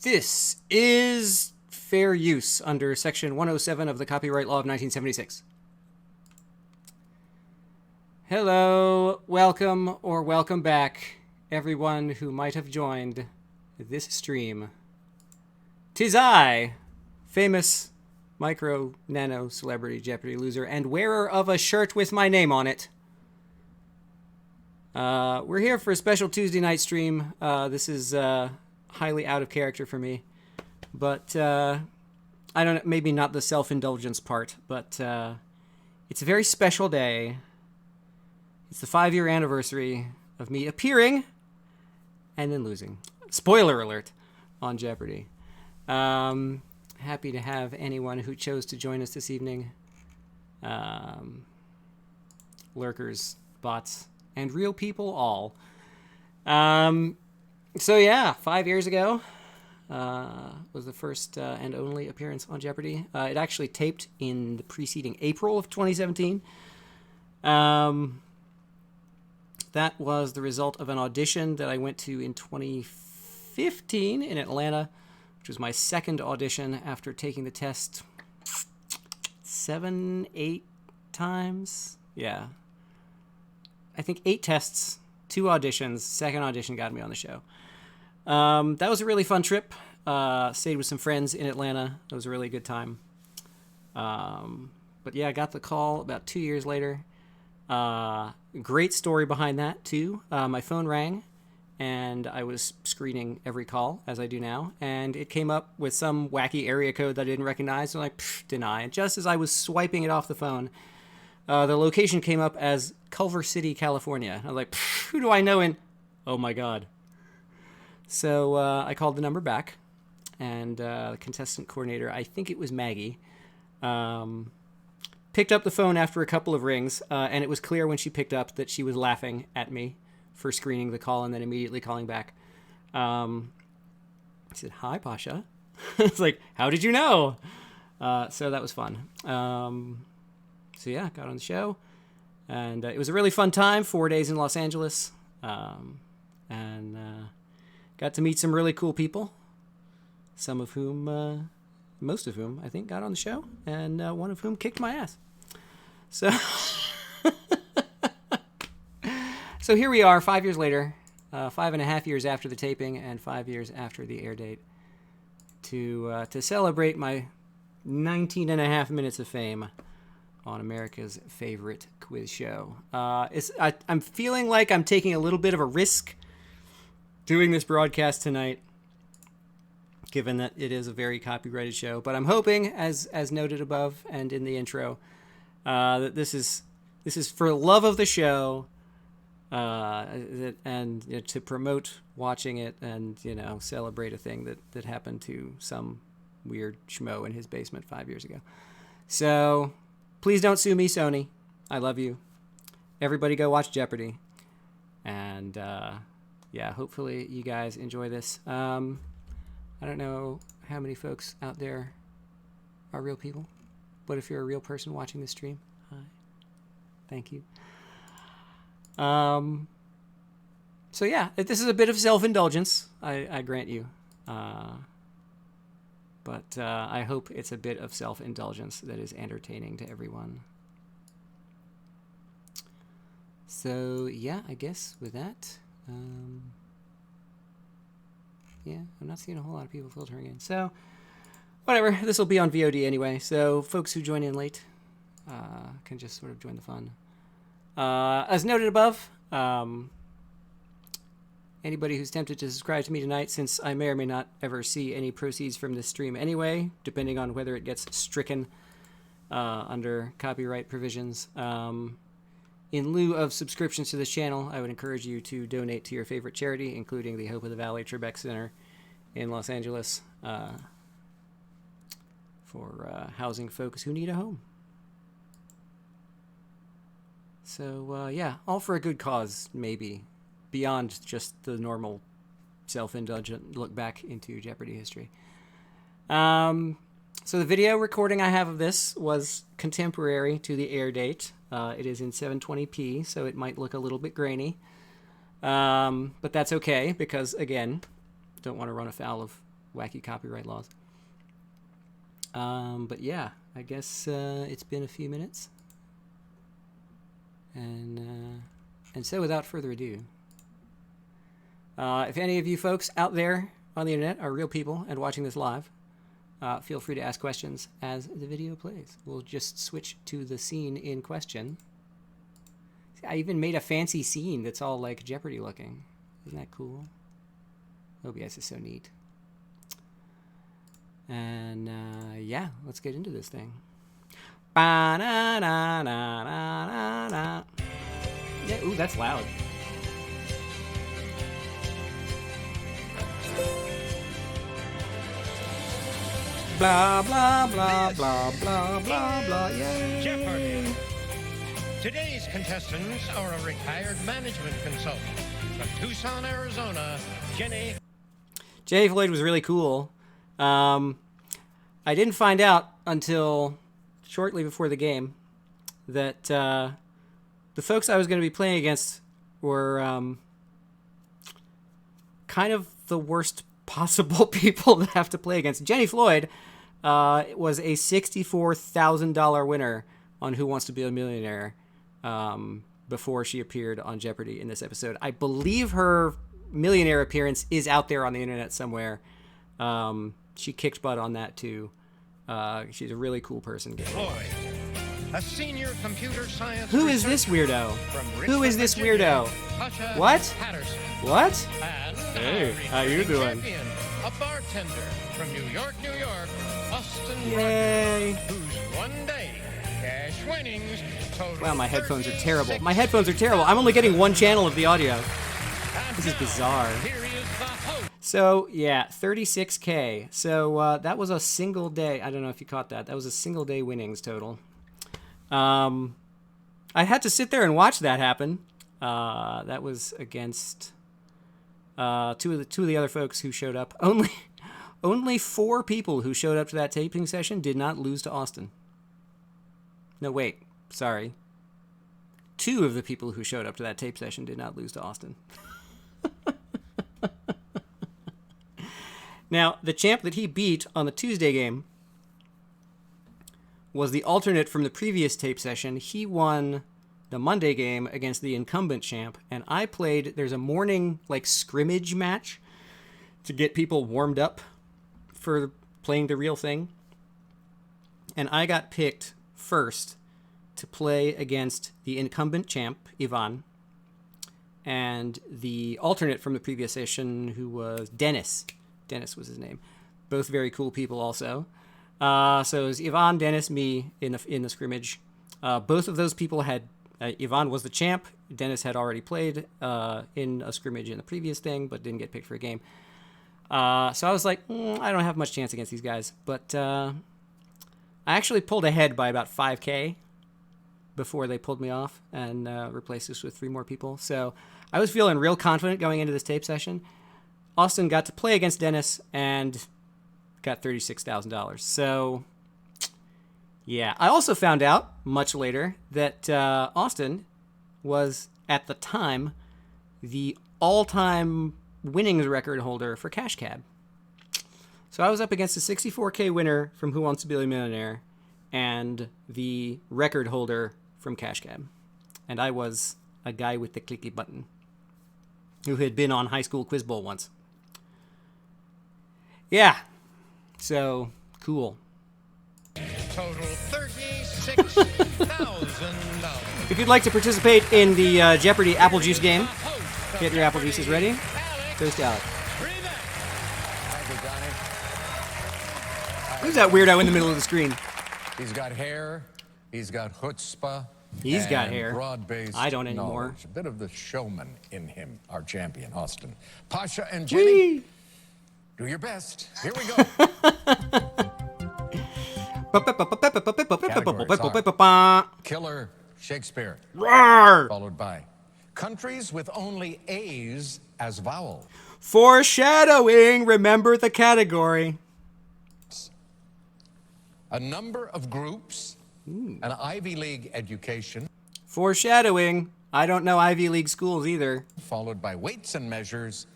This is fair use under Section 107 of the Copyright Law of 1976. Hello, welcome or welcome back, everyone who might have joined this stream. 'Tis I, famous micro nano celebrity Jeopardy loser and wearer of a shirt with my name on it. We're here for a special Tuesday night stream. This is highly out of character for me, but I don't know, maybe not the self-indulgence part, but it's a very special day. It's the 5-year anniversary of me appearing and then losing. Spoiler alert on Jeopardy. Happy to have anyone who chose to join us this evening. Lurkers, bots, and real people all. So yeah, 5 years ago was the first and only appearance on Jeopardy. It actually taped in the preceding April of 2017. That was the result of an audition that I went to in 2015 in Atlanta, which was my second audition after taking the test 7, 8 times. Yeah. I think 8 tests, 2 auditions. Second audition got me on the show. That was a really fun trip. Stayed with some friends in Atlanta. It was a really good time. But yeah, I got the call about 2 years later. Great story behind that, too. My phone rang, and I was screening every call, as I do now, and it came up with some wacky area code that I didn't recognize. So I'm like, deny. And just as I was swiping it off the phone, the location came up as Culver City, California. I was like, who do I know in... Oh, my God. So I called the number back, and the contestant coordinator, I think it was Maggie, picked up the phone after a couple of rings, and it was clear when she picked up that she was laughing at me for screening the call and then immediately calling back. I said, hi, Pasha. It's like, how did you know? So that was fun. So yeah, got on the show, and it was a really fun time, 4 days in Los Angeles, and got to meet some really cool people, some of whom, most of whom, I think, got on the show, and one of whom kicked my ass. So, so here we are, 5 years later, 5.5 years after the taping, and 5 years after the air date, to celebrate my 19.5 minutes of fame on America's favorite quiz show. I'm feeling like I'm taking a little bit of a risk doing this broadcast tonight, given that it is a very copyrighted show. But I'm hoping, as noted above and in the intro, that this is for love of the show, and to promote watching it and celebrate a thing that happened to some weird schmo in his basement 5 years ago. So please don't sue me, Sony. I love you. Everybody go watch Jeopardy. And yeah, hopefully you guys enjoy this. I don't know how many folks out there are real people, but if you're a real person watching this stream, hi. Thank you. So yeah, this is a bit of self-indulgence, I grant you. But I hope it's a bit of self-indulgence that is entertaining to everyone. So yeah, I guess with that, yeah, I'm not seeing a whole lot of people filtering in. So whatever, this will be on VOD anyway. So folks who join in late can just sort of join the fun. As noted above, anybody who's tempted to subscribe to me tonight, since I may or may not ever see any proceeds from this stream anyway, depending on whether it gets stricken under copyright provisions, in lieu of subscriptions to this channel, I would encourage you to donate to your favorite charity, including the Hope of the Valley Trebek Center in Los Angeles, for housing folks who need a home. So, yeah, all for a good cause, maybe, beyond just the normal self-indulgent look back into Jeopardy history. So the video recording I have of this was contemporary to the air date. It is in 720p, so it might look a little bit grainy. But that's okay, because, again, don't want to run afoul of wacky copyright laws. But yeah, I guess it's been a few minutes. And so without further ado, if any of you folks out there on the internet are real people and watching this live, feel free to ask questions as the video plays. We'll just switch to the scene in question. I even made a fancy scene that's all like Jeopardy looking. Isn't that cool? OBS is so neat. And yeah, let's get into this thing. Ba-na-na-na-na-na-na. Yeah, ooh, that's loud. Blah, blah, blah, blah, blah, blah, blah, yay! Jeopardy! Today's contestants are a retired management consultant from Tucson, Arizona, Jenny Floyd was really cool. I didn't find out until shortly before the game that the folks I was going to be playing against were kind of the worst possible people to have to play against. Jenny Floyd was a $64,000 winner on Who Wants to Be a Millionaire before she appeared on Jeopardy in this episode. I believe her millionaire appearance is out there on the internet somewhere. She kicked butt on that too. She's a really cool person. Floyd, a senior computer science. Who is this weirdo? Who is this weirdo? What? Patterson. What? And Hey, how you doing? Champion, a bartender from New York, Austin Yay! Rogers, whose one day cash winnings total. Wow, my headphones are terrible. My headphones are terrible. I'm only getting one channel of the audio. This is bizarre. Here is the host. So, yeah, 36K. So, that was a single day. I don't know if you caught that. That was a single day winnings total. I had to sit there and watch that happen. That was against two of the other folks who showed up. Only 4 people who showed up to that taping session did not lose to Austin. No, wait. Sorry. 2 of the people who showed up to that tape session did not lose to Austin. Now, the champ that he beat on the Tuesday game was the alternate from the previous tape session. He won the Monday game against the incumbent champ, and I played, there's a morning, like, scrimmage match to get people warmed up for playing the real thing. And I got picked first to play against the incumbent champ, Ivan, and the alternate from the previous session, who was Dennis. Dennis was his name. Both very cool people also. So it was Ivan, Dennis, me in the scrimmage. Both of those people had... Ivan was the champ. Dennis had already played in a scrimmage in the previous thing, but didn't get picked for a game. So I was like, I don't have much chance against these guys. But I actually pulled ahead by about 5K before they pulled me off and replaced us with 3 more people. So I was feeling real confident going into this tape session. Austin got to play against Dennis and got $36,000. So, yeah. I also found out much later that Austin was, at the time, the all-time winnings record holder for Cash Cab. So I was up against a 64K winner from Who Wants to Be a Millionaire and the record holder from Cash Cab. And I was a guy with the clicky button who had been on High School Quiz Bowl once. Yeah. So, cool. Total $36,000. If you'd like to participate in the Jeopardy apple juice game, get your apple juices ready. Toast out. Who's that weirdo in the middle of the screen? He's got hair. He's got chutzpah. He's got hair. Broad-based I don't anymore. knowledge. A bit of the showman in him, our champion, Austin. Pasha and Jenny, Whee! do your best. Here we go. Killer Shakespeare. Roar! Followed by countries with only A's as vowels. Foreshadowing. Remember the category. A number of groups, an Ivy League education, Foreshadowing. I don't know Ivy League schools either. followed by weights and measures,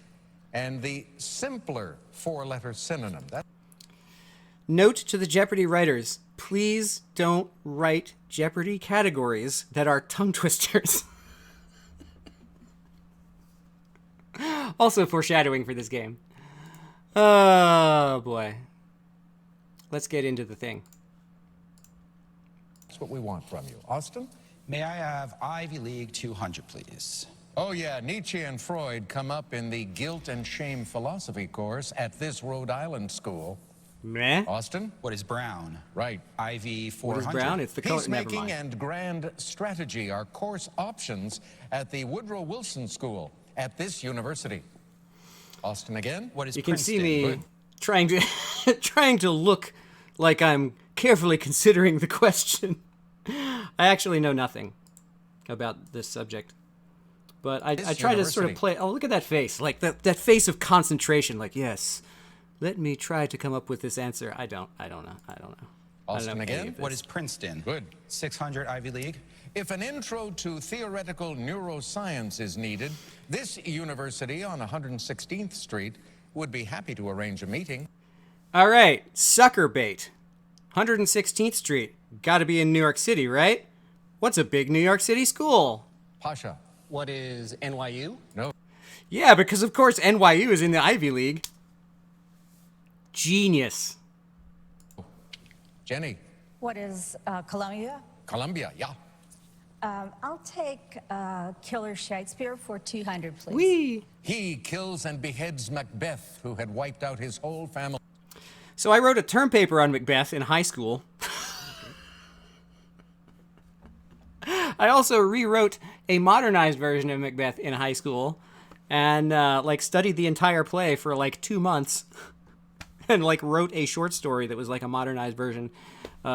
and the simpler four-letter synonym. Note to the Jeopardy writers, please don't write Jeopardy categories that are tongue twisters. Also foreshadowing for this game. Oh, boy. Let's get into the thing. That's what we want from you. Austin? May I have Ivy League 200, please? Oh, yeah. Nietzsche and Freud come up in the guilt and shame philosophy course at this Rhode Island school. Meh. Austin? What is brown? Right. Ivy What 400. is brown? It's the color. Never Peacemaking mind. and grand strategy are course options at the Woodrow Wilson School at this university. Austin again? What is You can Princeton? see me Good. trying to trying to look like I'm carefully considering the question. I actually know nothing about this subject. But I try to sort of university. play. Oh, look at that face. Like that face of concentration. Like, yes, let me try to come up with this answer. I don't know. Austin any again? of What this. is Princeton? Good. 600 Ivy League. If an intro to theoretical neuroscience is needed, this university on 116th Street would be happy to arrange a meeting. All right, sucker bait. 116th Street. Got to be in New York City, right? What's a big New York City school? Pasha. What is NYU? No. Yeah, because of course NYU is in the Ivy League. Genius. Jenny. What is Columbia? Columbia. Yeah. I'll take Killer Shakespeare for 200, please. Whee! He kills and beheads Macbeth, who had wiped out his whole family. So I wrote a term paper on Macbeth in high school. I also rewrote a modernized version of Macbeth in high school and studied the entire play for like 2 months and wrote a short story that was like a modernized version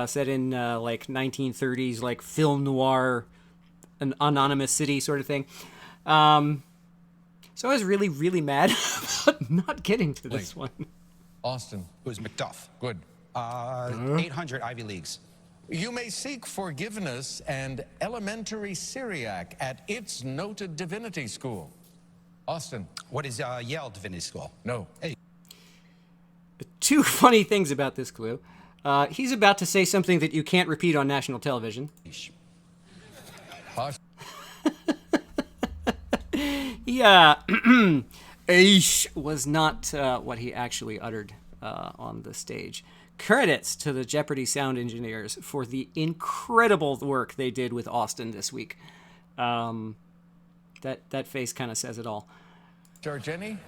set in 1930s like film noir, an anonymous city sort of thing. So I was really, really mad about not getting to this one. Austin. Who's Macduff? Good. 800 Ivy Leagues. You may seek forgiveness and elementary Syriac at its noted divinity school. Austin. What is Yale Divinity School? No. Hey. Two funny things about this clue. He's about to say something that you can't repeat on national television. Pasha. Yeah, Aish was not what he actually uttered on the stage. Credits to the Jeopardy sound engineers for the incredible work they did with Austin this week. That face kind of says it all. Jenny?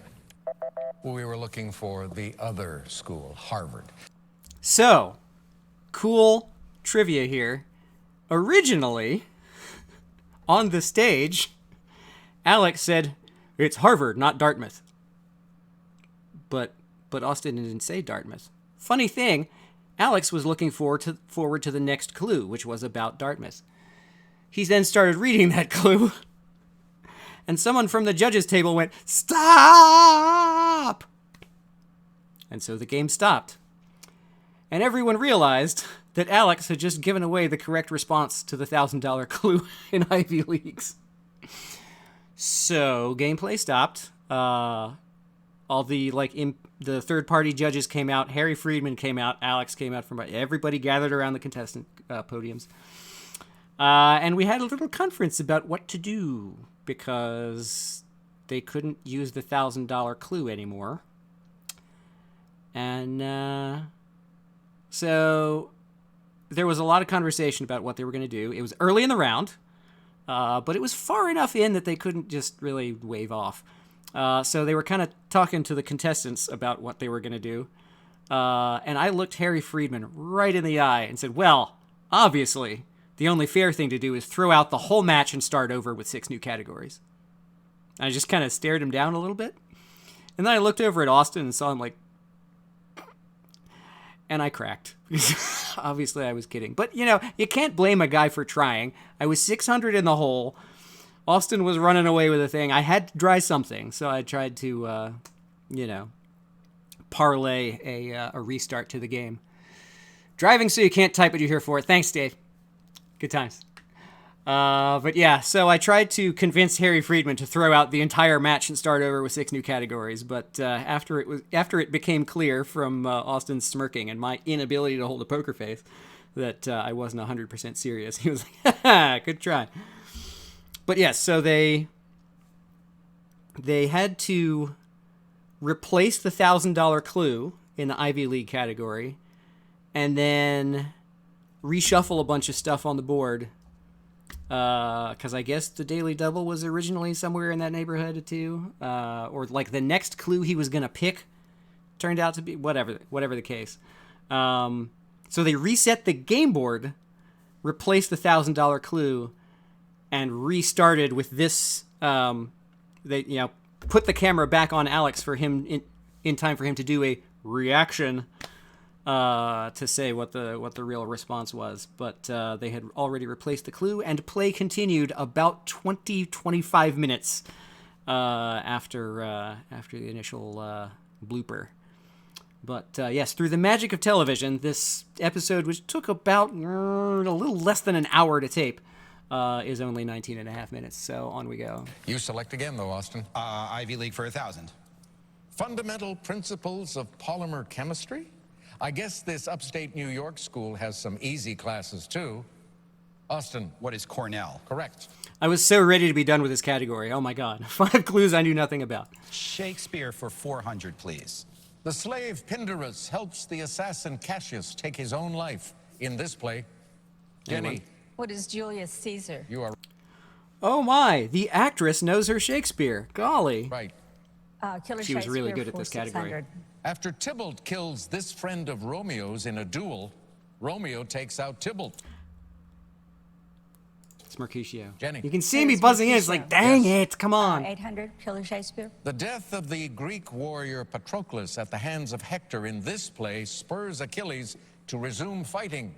We were looking for the other school, Harvard. So, cool trivia here. Originally, on the stage, Alex said, "It's Harvard, not Dartmouth." But Austin didn't say Dartmouth. Funny thing, Alex was looking forward to the next clue, which was about Dartmouth. He then started reading that clue, and someone from the judges' table went, "Stop!" And so the game stopped. And everyone realized that Alex had just given away the correct response to the $1,000 clue in Ivy Leagues. So gameplay stopped. All the the third-party judges came out. Harry Friedman came out. Alex came out. Everybody gathered around the contestant podiums, and we had a little conference about what to do because they couldn't use the $1,000 clue anymore. And so there was a lot of conversation about what they were going to do. It was early in the round, but it was far enough in that they couldn't just really wave off. So they were kind of talking to the contestants about what they were going to do. And I looked Harry Friedman right in the eye and said, well, obviously, the only fair thing to do is throw out the whole match and start over with 6 new categories. And I just kind of stared him down a little bit. And then I looked over at Austin and saw him and I cracked. Obviously, I was kidding. But, you can't blame a guy for trying. I was 600 in the hole. Austin was running away with a thing. I had to try something, so I tried to, parlay a restart to the game. Driving so you can't type what you're here for. Thanks, Dave. Good times. But yeah, so I tried to convince Harry Friedman to throw out the entire match and start over with 6 new categories. But after it became clear from Austin's smirking and my inability to hold a poker face that I wasn't 100% serious, he was like, "Haha, good try." But yes, so they had to replace the $1,000 clue in the Ivy League category, and then reshuffle a bunch of stuff on the board. Because I guess the Daily Double was originally somewhere in that neighborhood too, or like the next clue he was gonna pick turned out to be whatever the case. So they reset the game board, replaced the $1,000 clue, and restarted with this. They put the camera back on Alex for him in time for him to do a reaction. To say what the real response was, but they had already replaced the clue, and play continued about 25 minutes after the initial blooper. But yes, through the magic of television, this episode, which took about a little less than an hour to tape, is only 19 and a half minutes. So on we go. You select again, though, Austin. Ivy League for 1,000. Fundamental principles of polymer chemistry? I guess this upstate New York school has some easy classes, too. Austin. What is Cornell? Correct. I was so ready to be done with this category. Oh my God. 5 clues I knew nothing about. Shakespeare for 400, please. The slave Pindarus helps the assassin Cassius take his own life in this play. Jenny. Anyone? What is Julius Caesar? You are Oh my, the actress knows her Shakespeare. Golly. right. Killer She was really Shakespeare good at for this category. 600. After Tybalt kills this friend of Romeo's in a duel, Romeo takes out Tybalt. It's Mercutio. Jenny. You can see It me is buzzing in. It's like, dang it, come on. 800, Killer Shakespeare. The death of the Greek warrior Patroclus at the hands of Hector in this play spurs Achilles to resume fighting.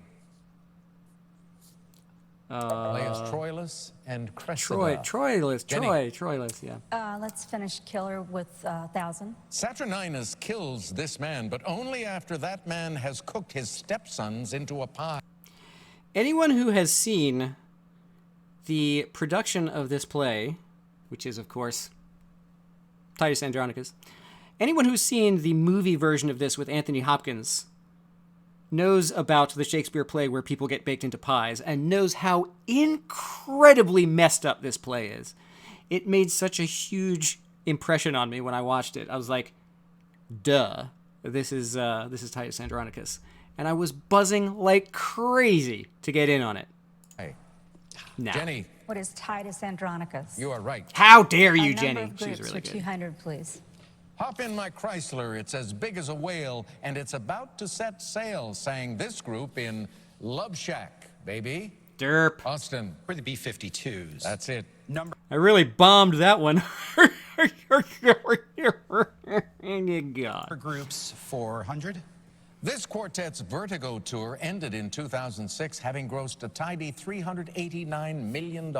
Players Troilus and Cressida. Troilus, yeah. Let's finish Killer with 1,000. Saturninus kills this man, but only after that man has cooked his stepsons into a pie. Anyone who has seen the production of this play, which is, of course, Titus Andronicus, anyone who's seen the movie version of this with Anthony Hopkins knows about the Shakespeare play where people get baked into pies, and knows how incredibly messed up this play is. It made such a huge impression on me when I watched it. I was like, duh, this is Titus Andronicus. And I was buzzing like crazy to get in on it. Hey. Nah. Jenny, What is Titus Andronicus? you are right. How dare A you, number Jenny? of She was groups really for good. 200, please. Hop in my Chrysler, it's as big as a whale, and it's about to set sail, sang this group in Love Shack, baby. Derp. Austin, For the B-52s. that's it. Number I really bombed that one. God. groups 400. This quartet's Vertigo tour ended in 2006, having grossed a tidy $389 million.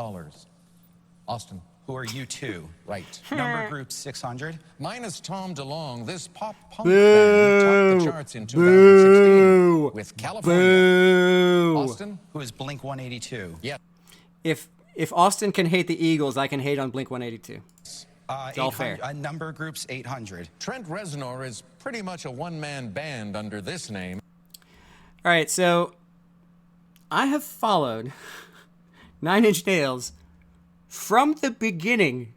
Austin, Who are you two? right. Number group 600. Minus Tom DeLonge, this pop punk band topped the charts in 2016 with California. Boo. Austin, Who is Blink 182? yeah. If Austin can hate the Eagles, I can hate on Blink 182. It's all fair. Number groups 800. Trent Reznor is pretty much a one-man band under this name. All right, so I have followed Nine Inch Nails from the beginning.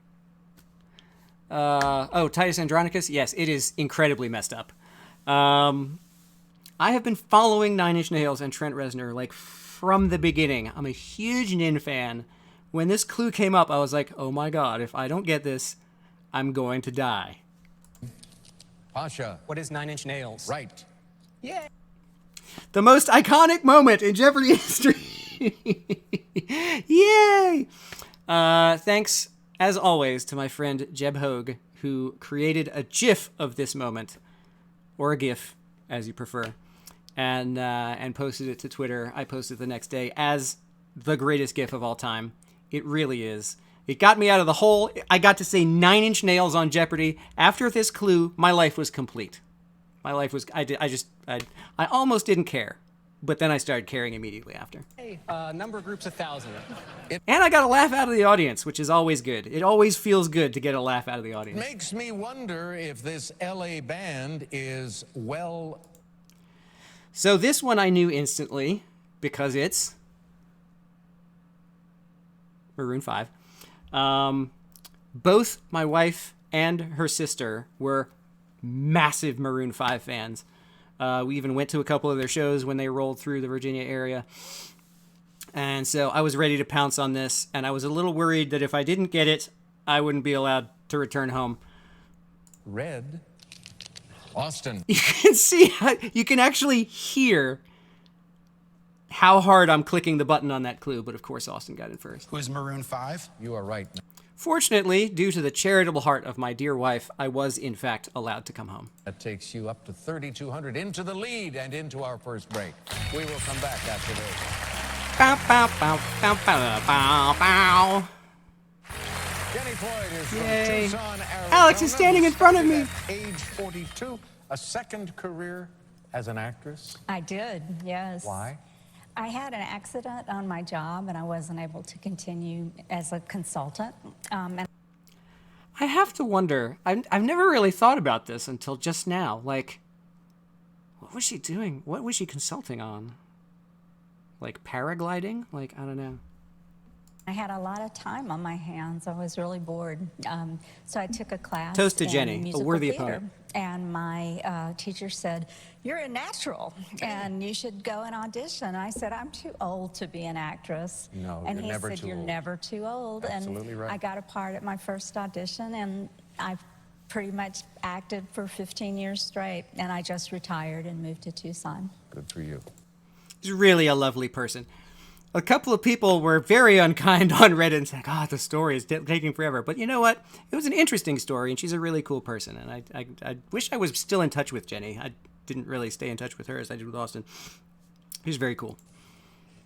Titus Andronicus? Yes, it is incredibly messed up. I have been following Nine Inch Nails and Trent Reznor like from the beginning. I'm a huge Nin fan. When this clue came up, I was like, oh my God, if I don't get this, I'm going to die. Pasha, What is 9 Inch Nails? right. The most iconic moment in Jeopardy history. Yay! Thanks, as always, to my friend Jeb Hogue, who created a GIF of this moment, or a GIF, as you prefer, and posted it to Twitter. I posted it the next day as the greatest GIF of all time. It really is. It got me out of the hole. I got to say 9 Inch Nails on Jeopardy. After this clue, my life was complete. My life was, I almost didn't care. but then I started caring immediately after. Hey, number groups 1,000. And I got a laugh out of the audience, which is always good. It always feels good to get a laugh out of the audience. Makes me wonder if this LA band is well. So this one I knew instantly because it's Maroon 5. Both my wife and her sister were massive Maroon 5 fans. We even went to a couple of their shows when they rolled through the Virginia area. And so I was ready to pounce on this, and I was a little worried that if I didn't get it, I wouldn't be allowed to return home. Red. Austin. You can see, you can actually hear how hard I'm clicking the button on that clue, but of course Austin got it first. Who's Maroon 5? You are right. Fortunately, due to the charitable heart of my dear wife, I was in fact allowed to come home. That takes you up to 3,200 into the lead and into our first break. We will come back after this. Bow, bow, bow, bow, bow, bow, bow. Jenny Floyd is Yay. from Tucson, Arizona. Alex is standing in front of me. At age 42, a second career as an actress. I did, yes. Why? I had an accident on my job, and I wasn't able to continue as a consultant. And I have to wonder, I've never really thought about this until just now. Like, what was she doing? What was she consulting on? Like paragliding? Like, I don't know. I had a lot of time on my hands. I was really bored. So I took a class Toast to in Jenny, a musical worthy theater. opponent. And my teacher said, "You're a natural, and you should go and audition." I said, "I'm too old to be an actress." No, and you're he never said, too "You're old." never too old." Absolutely and right. I got a part at my first audition, and I've pretty much acted for 15 years straight. And I just retired and moved to Tucson. Good for you. She's really a lovely person. A couple of people were very unkind on Reddit and said, "God, the story is taking forever." But you know what? It was an interesting story, and she's a really cool person. And I wish I was still in touch with Jenny. I didn't really stay in touch with her as I did with Austin. She's very cool.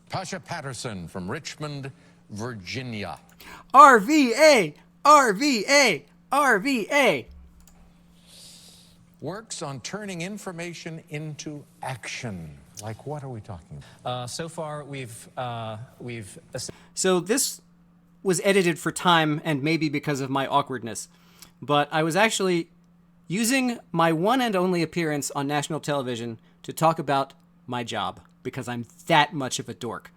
Pasha Patterson from Richmond, Virginia. RVA! RVA! RVA! Works on turning information into action. Like, what are we talking about? So far, we've So this was edited for time and maybe because of my awkwardness. But I was actually using my one and only appearance on national television to talk about my job because I'm that much of a dork.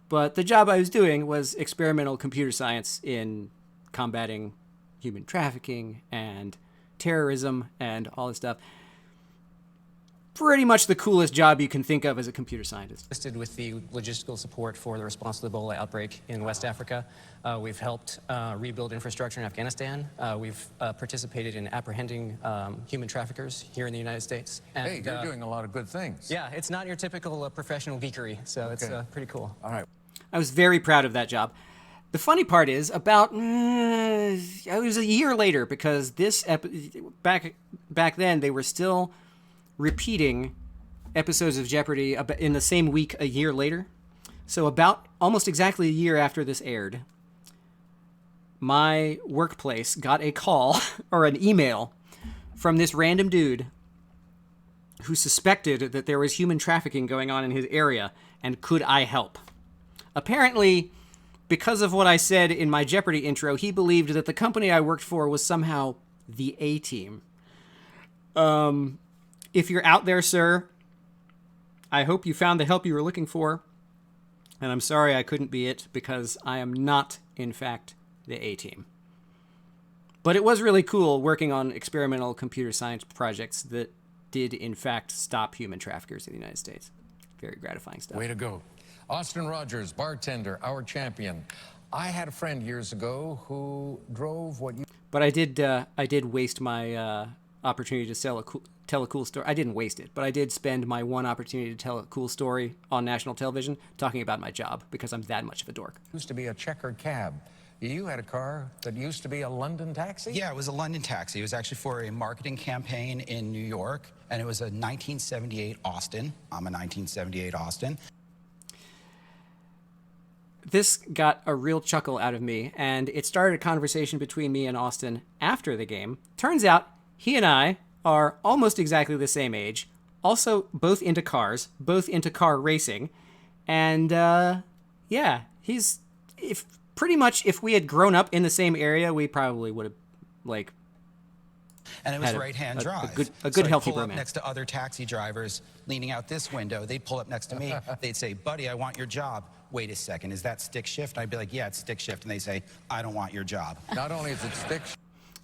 But the job I was doing was experimental computer science in combating human trafficking and terrorism and all this stuff. Pretty much the coolest job you can think of as a computer scientist. assisted with the logistical support for the response to the Ebola outbreak in West Africa. We've helped rebuild infrastructure in Afghanistan. We've participated in apprehending human traffickers here in the United States. And, Hey, you're doing a lot of good things. Yeah, it's not your typical professional geekery, so it's Okay. pretty cool. All right. I was very proud of that job. The funny part is about it was a year later because this back then they were still repeating episodes of Jeopardy in the same week a year later. So about almost exactly a year after this aired, my workplace got a call or an email from this random dude who suspected that there was human trafficking going on in his area and could I help. Apparently, because of what I said in my Jeopardy intro, he believed that the company I worked for was somehow the A-Team. If you're out there, sir, I hope you found the help you were looking for. And I'm sorry I couldn't be it because I am not, in fact, the A-Team. But it was really cool working on experimental computer science projects that did, in fact, stop human traffickers in the United States. Very gratifying stuff. Way to go. Austin Rogers, bartender, our champion. I had a friend years ago who drove what you... But I did waste my opportunity to tell a cool story. I didn't waste it, but I did spend my one opportunity to tell a cool story on national television talking about my job because I'm that much of a dork. used to be a checkered cab. You had a car that used to be a London taxi? Yeah, it was a London taxi. It was actually for a marketing campaign in New York, and it was a 1978 Austin. I'm a 1978 Austin. This got a real chuckle out of me, and it started a conversation between me and Austin after the game. Turns out he and I are almost exactly the same age, also both into cars, both into car racing. And yeah, he's if we had grown up in the same area, we probably would have like. And it was right-hand drive. A good so healthy I'd pull up bromance. next to other taxi drivers leaning out this window. They'd pull up next to me. They'd say, buddy, I want your job. Wait a second, is that stick shift? I'd be like, yeah, it's stick shift. And they say, I don't want your job. Not only is it stick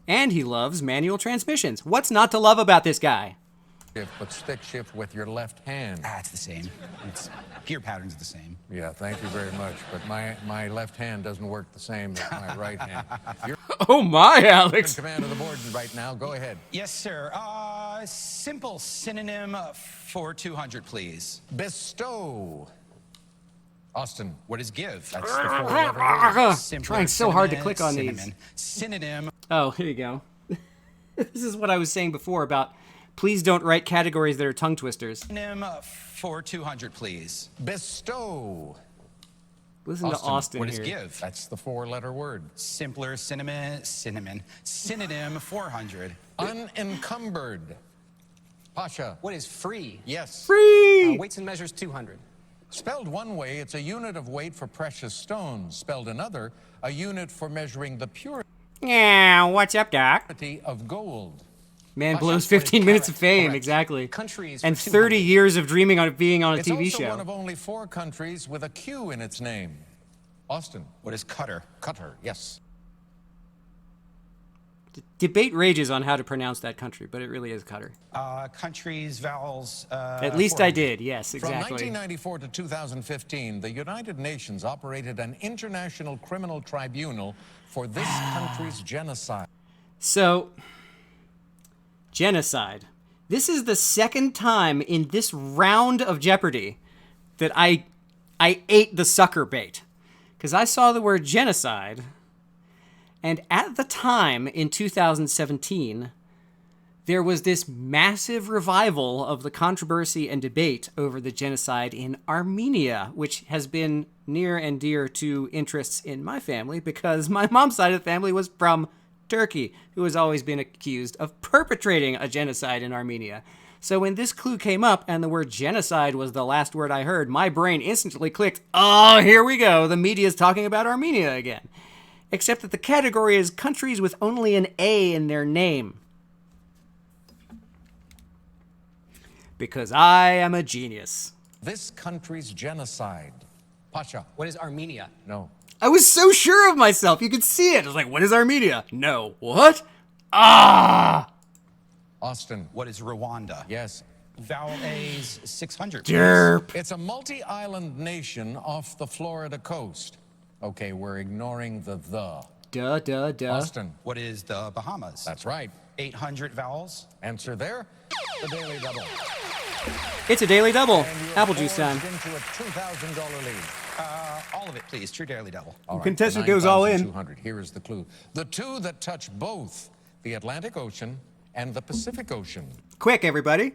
And he loves manual transmissions. What's not to love about this guy? shift, but stick shift with your left hand. It's the same. It's gear pattern's the same. Yeah, thank you very much. But my left hand doesn't work the same as my right hand. You're Oh my, in Alex. command of the board right now. Go ahead. Yes, sir. Simple synonym for 200, please. Bestow. Austin. What is give? That's the four-letter word. Simpler Trying so hard to synonym- click on these. cinnamon. Synonym Oh, here you go. This is what I was saying before about please don't write categories that are tongue twisters. synonym for 200, please. Bestow. Listen to Austin What is here. give? That's the four-letter word. Simpler synonym 400. Unencumbered. Pasha. What is free? Yes. Free! Weights and measures 200. Spelled one way, it's a unit of weight for precious stones. Spelled another, a unit for measuring the purity Yeah, what's up, Doc? of gold. Man Pasha, blows what is 15 minutes of carat? fame, Correct. exactly. Countries And for 30 200. years of dreaming on being on a It's TV also show. one of only 4 countries with a Q in its name. Austin. What is cutter? Qatar, yes. Debate rages on how to pronounce that country, but it really is Qatar. Countries, vowels. At least I 400. did, yes, From exactly. 1994 to 2015, the United Nations operated an international criminal tribunal for this country's genocide. So, genocide. This is the second time in this round of Jeopardy that I ate the sucker bait. Because I saw the word genocide, and at the time in 2017, there was this massive revival of the controversy and debate over the genocide in Armenia, which has been near and dear to interests in my family because my mom's side of the family was from Turkey, who has always been accused of perpetrating a genocide in Armenia. So when this clue came up and the word genocide was the last word I heard, my brain instantly clicked, oh, here we go, the media's talking about Armenia again. Except that the category is countries with only an A in their name. Because I am a genius. This country's genocide. Pasha. What is Armenia? No. I was so sure of myself. You could see it. I was like, what is Armenia? No. What? Ah! Austin. What is Rwanda? Yes. Vowel A's 600. please. Derp. It's a multi-island nation off the Florida coast. Okay, we're ignoring the. Duh, duh, duh. Austin. What is the Bahamas? That's right. 800 vowels. Answer there. The Daily Double. It's a daily double. And you're Apple juice time. forged into a $2,000 lead. All of it, please. True daily double. All right, Contestant the goes all in. 9,200. Here is the clue. The two that touch both the Atlantic Ocean and the Pacific Ocean. Quick, everybody.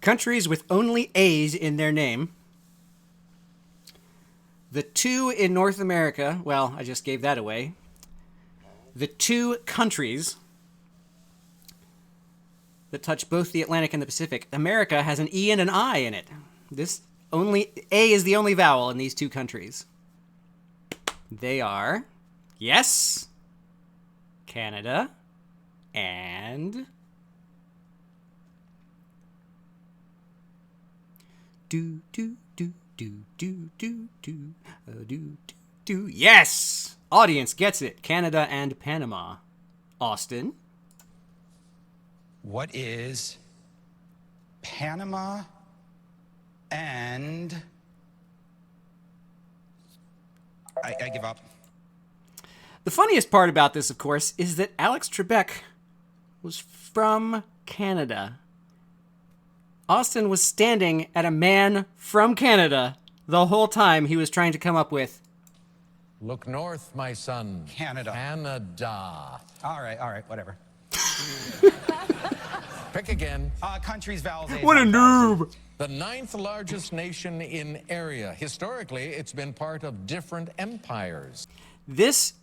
Countries with only A's in their name. The two in North America, well, I just gave that away. The two countries that touch both the Atlantic and the Pacific. America has an E and an I in it. A is the only vowel in these two countries. They are, yes, Canada and do do do do do do do do do. Yes, audience gets it. Canada and Panama. Austin. What is Panama and... I give up. The funniest part about this, of course, is that Alex Trebek was from Canada. Austin was standing at a man from Canada the whole time he was trying to come up with. Look north, my son. Canada. Canada. All right, whatever. Pick again. Countries, vowels, A's, What a 9,000. noob! The 9th largest nation in area. Historically, it's been part of different empires. This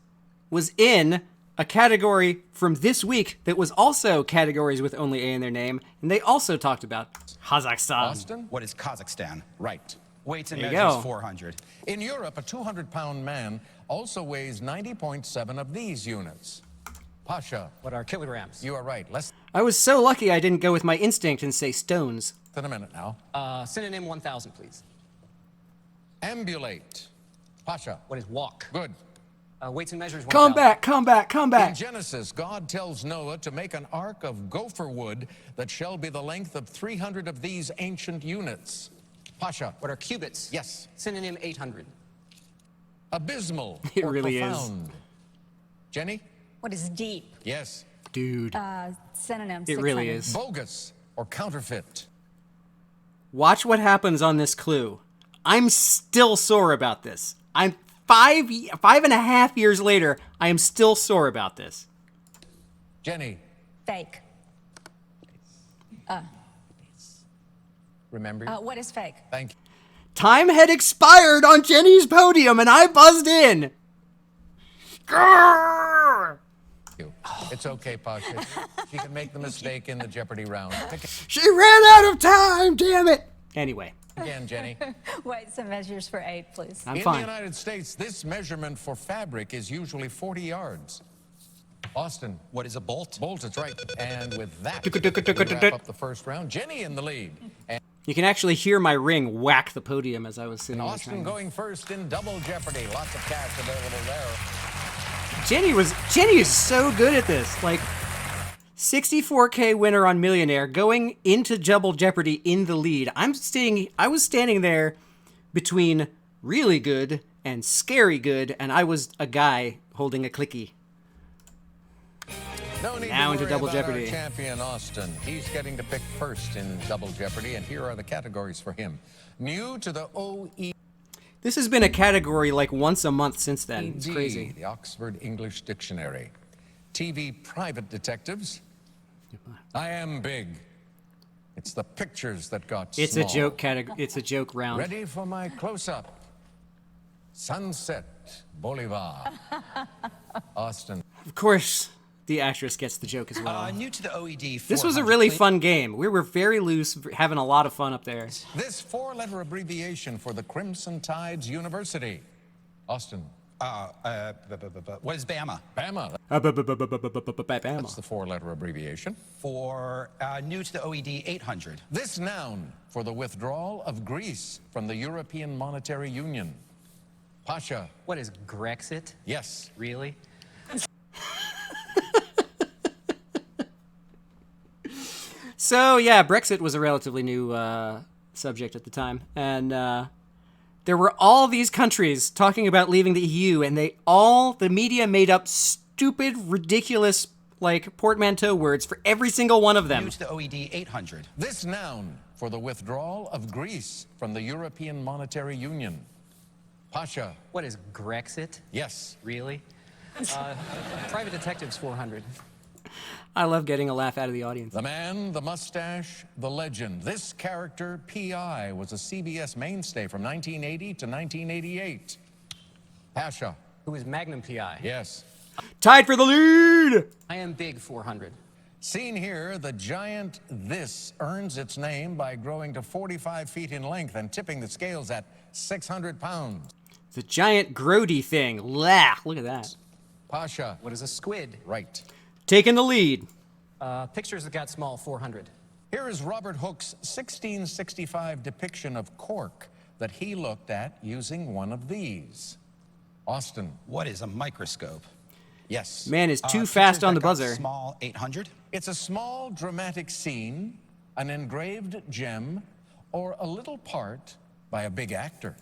was in a category from this week that was also categories with only A in their name, and they also talked about Kazakhstan. Austin? What is Kazakhstan? Right. Weights and There you measures go. 400. In Europe, a 200-pound man also weighs 90.7 of these units. Pasha, What are kilograms? you are right. Less I was so lucky I didn't go with my instinct and say stones. than a minute now. Synonym 1,000, please. Ambulate. Pasha, What is walk? good. Weights and measures 1,000. Come back, come back, come In back. Genesis, God tells Noah to make an ark of gopher wood that shall be the length of 300 of these ancient units. Pasha, What are cubits? yes. Synonym 800. Abysmal It or really is. profound. Jenny? What is deep? Yes. Dude, Synonym it really 600. is. Bogus or counterfeit. Watch what happens on this clue. I'm still sore about this. I'm 5.5 years later, I am still sore about this. Jenny, Fake. remember? What is fake? Thank Time had expired on Jenny's podium and I buzzed in. Grrr! you. It's okay, Pasha. She can make the mistake in the Jeopardy round. Pick She ran out of time, damn it. Anyway, again, Jenny. Weights and measures for 8, please. I'm In the fine. United States, this measurement for fabric is usually 40 yards. Austin, What is a bolt? bolt, it's right. And with that, we wrap up the first round. Jenny in the lead. And You can actually hear my ring whack the podium as I was sitting there. Austin trying to- going first in double Jeopardy. Lots of cash available there. Jenny is so good at this. Like 64K winner on Millionaire going into Double Jeopardy in the lead. I was standing there between really good and scary good, and I was a guy holding a clicky. No need Now to into worry Double about Jeopardy. our champion, Austin. He's getting to pick first in Double Jeopardy, and here are the categories for him. New to the OE. This has been a category like once a month since then. It's crazy. The Oxford English Dictionary. TV private detectives. I am big. It's the pictures that got It's small. a joke category. It's a joke round. Ready for my close-up. Sunset Bolivar. Austin. Of course, the actress gets the joke as well. New to the OED. This was a 400, really please. fun game. We were very loose, having a lot of fun up there. This four-letter abbreviation for the Crimson Tides University. Austin. What is BAMA? Bama. Bama. That's the four-letter abbreviation. For new to the OED 800. This noun for the withdrawal of Greece from the European Monetary Union. Pasha. What is Grexit? Yes. Really? So yeah, Brexit was a relatively new subject at the time, and there were all these countries talking about leaving the EU, and the media made up stupid, ridiculous, like portmanteau words for every single one of them. New to the OED 800. This noun for the withdrawal of Greece from the European Monetary Union. Pasha. What is Grexit? Yes. Really? Private detectives 400. I love getting a laugh out of the audience. The man, the mustache, the legend. This character, P.I., was a CBS mainstay from 1980 to 1988. Pasha. Who is Magnum PI? Yes. Tied for the lead. I am big 400. Seen here, the giant this earns its name by growing to 45 feet in length and tipping the scales at 600 pounds. The giant grody thing. Lah, look at that. Pasha. What is a squid? Right. Taking the lead. Pictures that got small 400. Here is Robert Hooke's 1665 depiction of cork that he looked at using one of these. Austin. What is a microscope? Yes. Man is too Pictures fast on that the got buzzer. Small 800. It's a small dramatic scene, an engraved gem, or a little part by a big actor.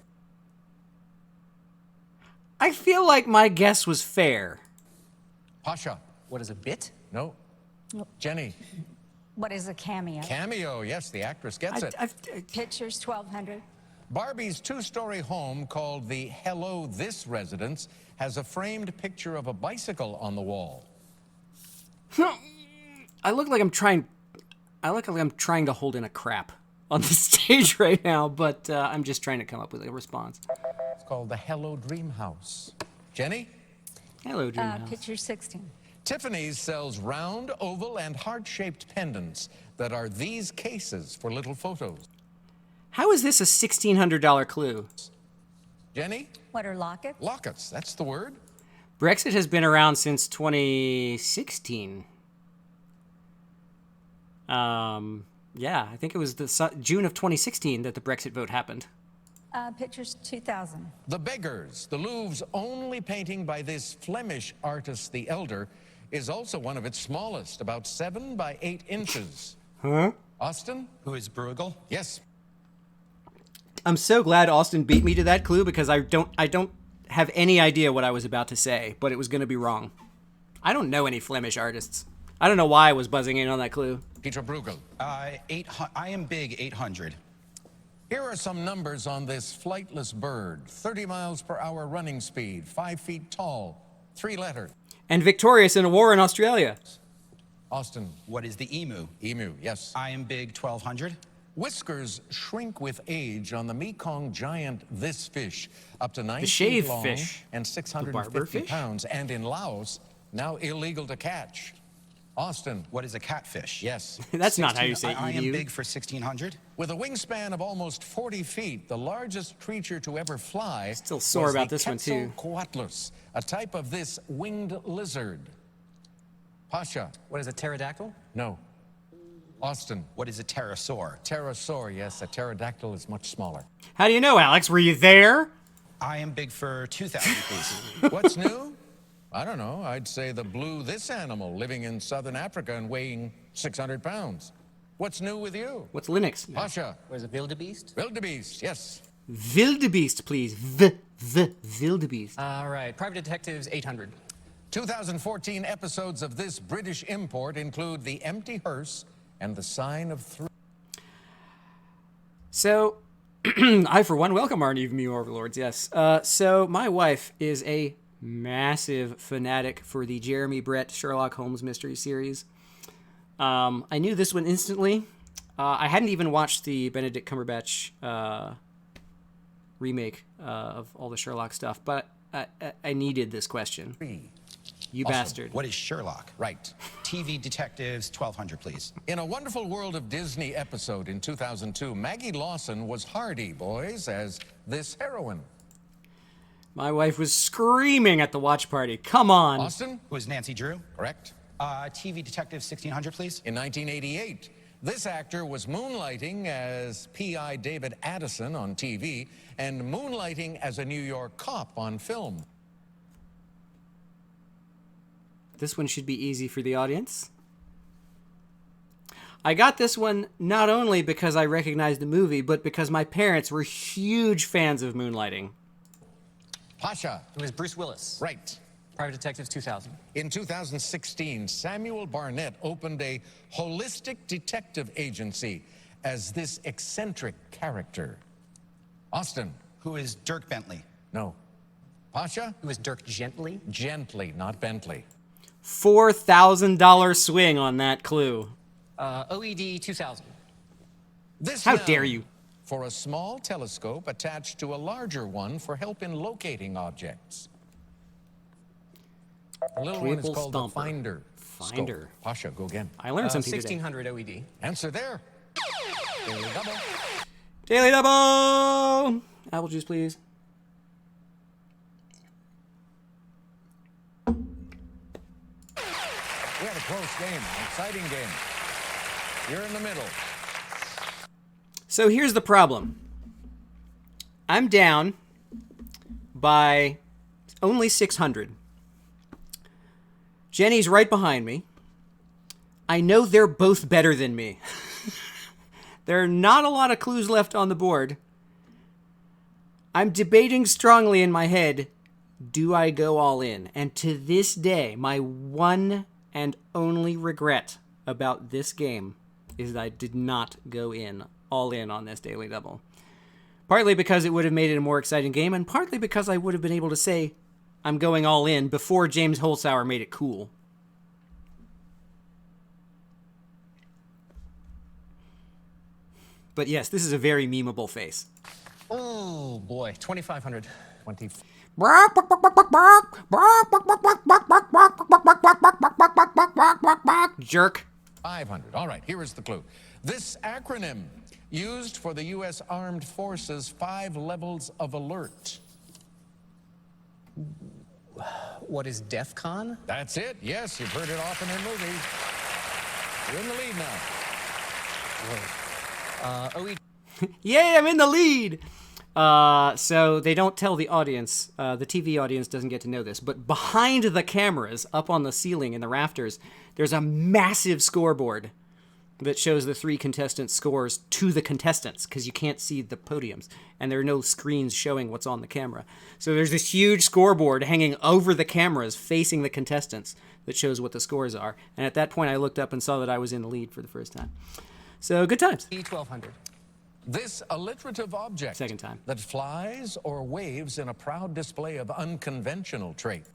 I feel like my guess was fair. Pasha. What is a bit? No. Jenny. What is a cameo? Cameo. Yes, the actress gets it. Pictures 1,200. Barbie's two-story home called the Hello This residence has a framed picture of a bicycle on the wall. I look like I'm trying to hold in a crap on the stage right now, but I'm just trying to come up with a response. It's called the Hello Dream House. Jenny? Hello, Dreamhouse. Picture 16. Tiffany's sells round, oval, and heart-shaped pendants that are these cases for little photos. How is this a $1,600 clue? Jenny? What are lockets? Lockets, that's the word. Brexit has been around since 2016. Yeah, I think it was the June of 2016 that the Brexit vote happened. Pictures 2000. The Beggars, the Louvre's only painting by this Flemish artist, the Elder, is also one of its smallest, about 7 by 8 inches. Huh? Austin? Who is Bruegel? Yes. I'm so glad Austin beat me to that clue because I don't have any idea what I was about to say, but it was going to be wrong. I don't know any Flemish artists. I don't know why I was buzzing in on that clue. Peter Bruegel. I am big 800. Here are some numbers on this flightless bird. 30 miles per hour running speed, 5 feet tall, 3 letters. And victorious in a war in Australia. Austin. What is the emu? Emu, yes. I am big 1200. Whiskers shrink with age on the Mekong giant this fish, up to 9 shave feet long fish. and The barber 650 fish? pounds. And in Laos, now illegal to catch. Austin. What is a catfish? Yes. That's not how you say I am emu. big for 1600. With a wingspan of almost 40 feet, the largest creature to ever fly Still sore was about the this one, too. Quetzalcoatlus, a type of this winged lizard. Pasha. What is a pterodactyl? No. Austin. What is a pterosaur? Pterosaur, yes. A pterodactyl is much smaller. How do you know, Alex? Were you there? I am big for 2000, please. What's new? I don't know. I'd say the blue this animal living in southern Africa and weighing 600 pounds. What's new with you? What's Linux? Pasha. What is a wildebeest? Wildebeest, yes. Wildebeest, please. Wildebeest. All right, private detectives 800. 2014 episodes of this British import include The Empty Hearse and The Sign of Three. So, I, for one, welcome our new overlords, yes. So, my wife is a massive fanatic for the Jeremy Brett Sherlock Holmes mystery series. I knew this one instantly. I hadn't even watched the Benedict Cumberbatch remake of all the Sherlock stuff, but I needed this question. You Awesome. bastard. What is Sherlock? Right. TV detectives 1200, please. In A Wonderful World of Disney episode in 2002, Maggie Lawson was Hardy, boys, as this heroine. My wife was screaming at the watch party. Come on. Austin? Who is Nancy Drew? Correct. TV detective 1600, please. In 1988, this actor was moonlighting as P.I. David Addison on TV and moonlighting as a New York cop on film. This one should be easy for the audience. I got this one not only because I recognized the movie, but because my parents were huge fans of moonlighting. Pasha. Who is Bruce Willis? Right. Private detectives 2000. In 2016, Samuel Barnett opened a holistic detective agency as this eccentric character. Austin. Who is Dirk Bentley? No. Pasha? Who is Dirk Gently? Gently, not Bentley. $4,000 swing on that clue. OED 2000. This How noun dare you? For a small telescope attached to a larger one for help in locating objects. The little one is Triple called the stomper. finder. Finder. Scope. Pasha, go again. I learned something today. 1600 OED. Answer there. Daily double. Daily double! Apple juice, please. We had a close game, an exciting game. You're in the middle. So here's the problem. I'm down by only 600. Jenny's right behind me. I know they're both better than me. There are not a lot of clues left on the board. I'm debating strongly in my head, do I go all in? And to this day, my one and only regret about this game is that I did not go all in on this Daily Double. Partly because it would have made it a more exciting game, and partly because I would have been able to say I'm going all in before James Holzhauer made it cool. But yes, this is a very memeable face. Oh boy, 2500. 20. Jerk. 500. All right, here is the clue. This acronym used for the U.S. Armed Forces 5 levels of alert. What is DEF CON? That's it. Yes, you've heard it often in movies. You're in the lead now. OE. Yay, I'm in the lead. So they don't tell the audience, the TV audience doesn't get to know this, but behind the cameras, up on the ceiling in the rafters, there's a massive scoreboard that shows the 3 contestants' scores to the contestants, because you can't see the podiums, and there are no screens showing what's on the camera. So there's this huge scoreboard hanging over the cameras facing the contestants that shows what the scores are. And at that point, I looked up and saw that I was in the lead for the first time. So good times. E1200. This alliterative object Second time. that flies or waves in a proud display of unconventional trait.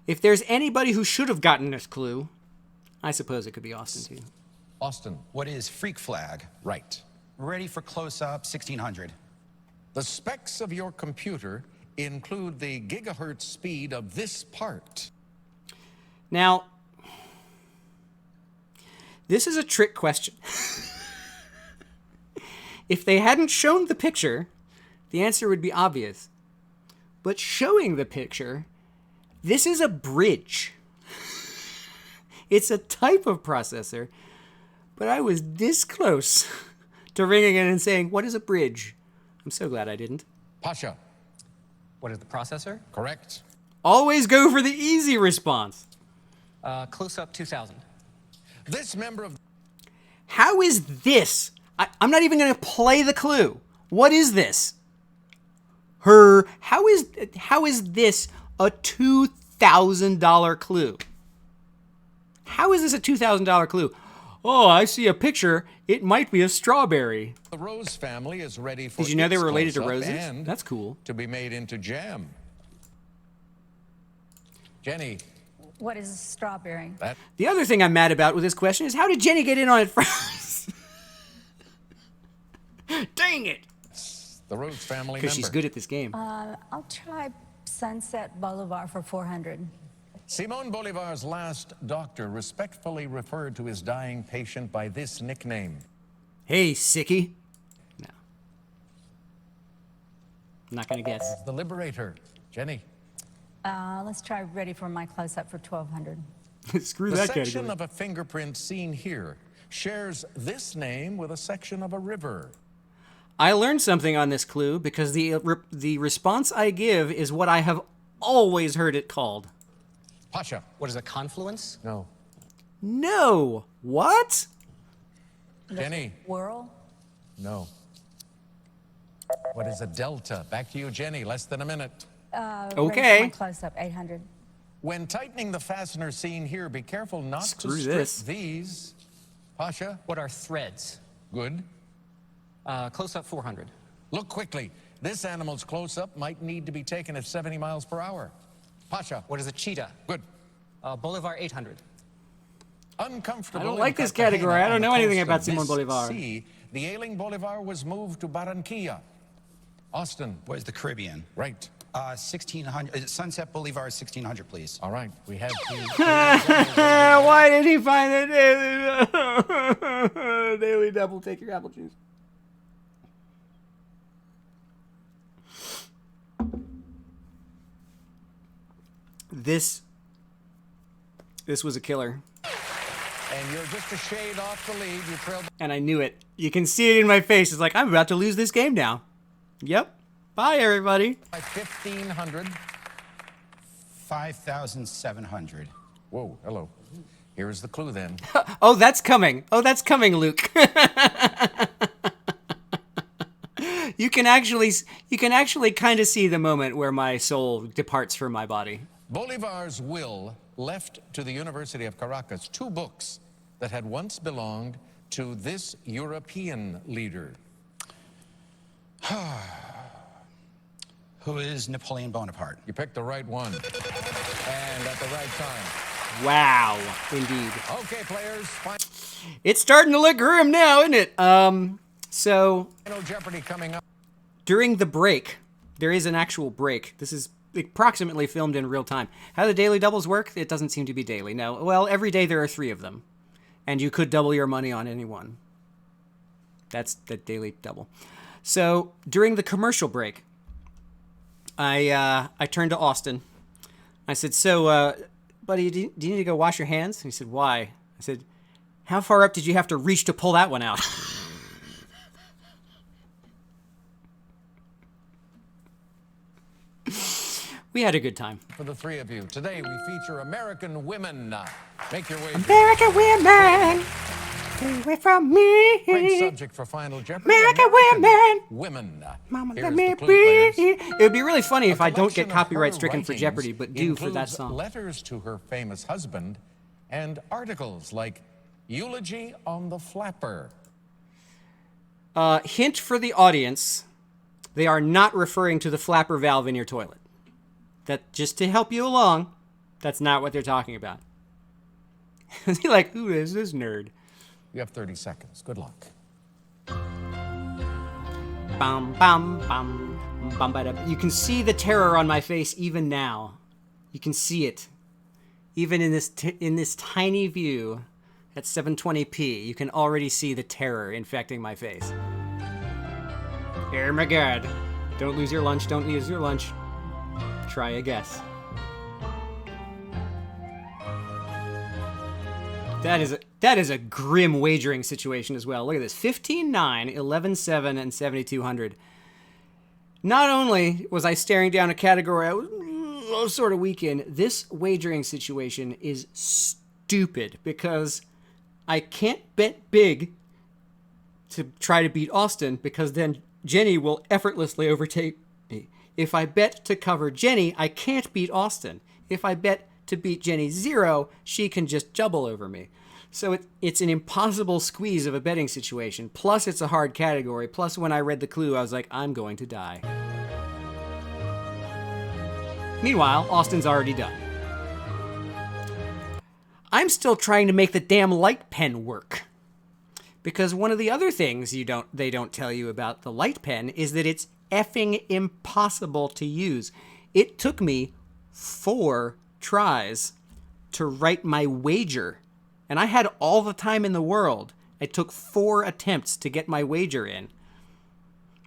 If there's anybody who should have gotten this clue, I suppose it could be Austin, too. Austin. What is freak flag? Right. Ready for close-up, 1600. The specs of your computer include the gigahertz speed of this part. Now, this is a trick question. If they hadn't shown the picture, the answer would be obvious. But showing the picture, this is a bridge. It's a type of processor, but I was this close to ringing in and saying, what is a bridge? I'm so glad I didn't. Pasha. What is the processor? Correct. Always go for the easy response. Close-up 2000. This member of... How is this? I'm not even going to play the clue. What is this? How is this a $2,000 clue? How is this a $2,000 clue? Oh, I see a picture. It might be a strawberry. The Rose family is ready for... Did you know they its were related to close-up roses? and That's cool. to be made into jam. Jenny. What is a strawberry? That... The other thing I'm mad about with this question is how did Jenny get in on it first? Dang it! The Rose family member. Because she's good at this game. I'll try Sunset Boulevard for 400. Simon Bolivar's last doctor respectfully referred to his dying patient by this nickname. Hey, sickie. No. I'm not going to guess. The Liberator. Jenny. Let's try Ready for my close-up for 1200. Screw The that section category. of a fingerprint seen here shares this name with a section of a river. I learned something on this clue because the response I give is what I have always heard it called. Pasha. What is a confluence? No. No. What? Jenny. Whirl? No. What is a delta? Back to you, Jenny. Less than a minute. Ready Okay. for my close-up, 800. When tightening the fastener seen here, be careful not Screw to strip this. these. Pasha. What are threads? Good. Close-up 400. Look quickly. This animal's close-up might need to be taken at 70 miles per hour. Pasha. What is a cheetah? Good. Bolivar 800. Uncomfortable. I don't like in this category. Cartagena I don't on the know anything coast about of Simon this Bolivar. sea, the ailing Bolivar was moved to Barranquilla. Austin. What is the Caribbean? Right. 1600. Sunset Boulevard, 1600, please. All right. We have Why did he find the daily double? Take your apple juice. This was a killer. And you're just a shade off the lead. You trailed And I knew it. You can see it in my face. It's like, I'm about to lose this game now. Yep. Bye, everybody. by 1,500. 5,700. Whoa, hello. Here's the clue then. Oh, that's coming. Oh, that's coming, Luke. You can actually kind of see the moment where my soul departs from my body. Bolivar's will left to the University of Caracas 2 books that had once belonged to this European leader. Who is Napoleon Bonaparte? You picked the right one. And at the right time. Wow, indeed. Okay, players. It's starting to look grim now, isn't it? So Final Jeopardy coming up. during the break, There is an actual break. This is approximately filmed in real time. How the daily doubles work? It doesn't seem to be daily. No. Well, every day there are 3 of them. And you could double your money on any one. That's the daily double. So during the commercial break, I turned to Austin. I said, so, buddy, do you need to go wash your hands? And he said, why? I said, how far up did you have to reach to pull that one out? We had a good time. For the 3 of you, today we feature American women. Make your way. American women, stay away from me. Great subject for Final Jeopardy. American women. Women. Mama, Here's let the me clue, be. players. It would be really funny if I don't Collection get of copyright her stricken for writings Jeopardy, but do for that includes song. letters to her famous husband and articles like Eulogy on the Flapper. Hint for the audience, they are not referring to the flapper valve in your toilet. That, just to help you along, that's not what they're talking about. You're like, who is this nerd? You have 30 seconds. Good luck. Bum, bum, bum, bum, ba-da. You can see the terror on my face even now. You can see it. Even in this tiny view at 720p, you can already see the terror infecting my face. Oh my god. Don't lose your lunch, don't lose your lunch. Try a guess. That is a grim wagering situation as well. Look at this. 15-9, 11-7, and 7,200. Not only was I staring down a category I was sort of weak in, this wagering situation is stupid because I can't bet big to try to beat Austin because then Jenny will effortlessly overtake me. If I bet to cover Jenny, I can't beat Austin. If I bet to beat Jenny 0, she can just jubble over me. So it's an impossible squeeze of a betting situation. Plus, it's a hard category. Plus, when I read the clue, I was like, I'm going to die. Meanwhile, Austin's already done. I'm still trying to make the damn light pen work. Because one of the other things they don't tell you about the light pen is that it's effing impossible to use. It took me 4 tries to write my wager. And I had all the time in the world. It took 4 attempts to get my wager in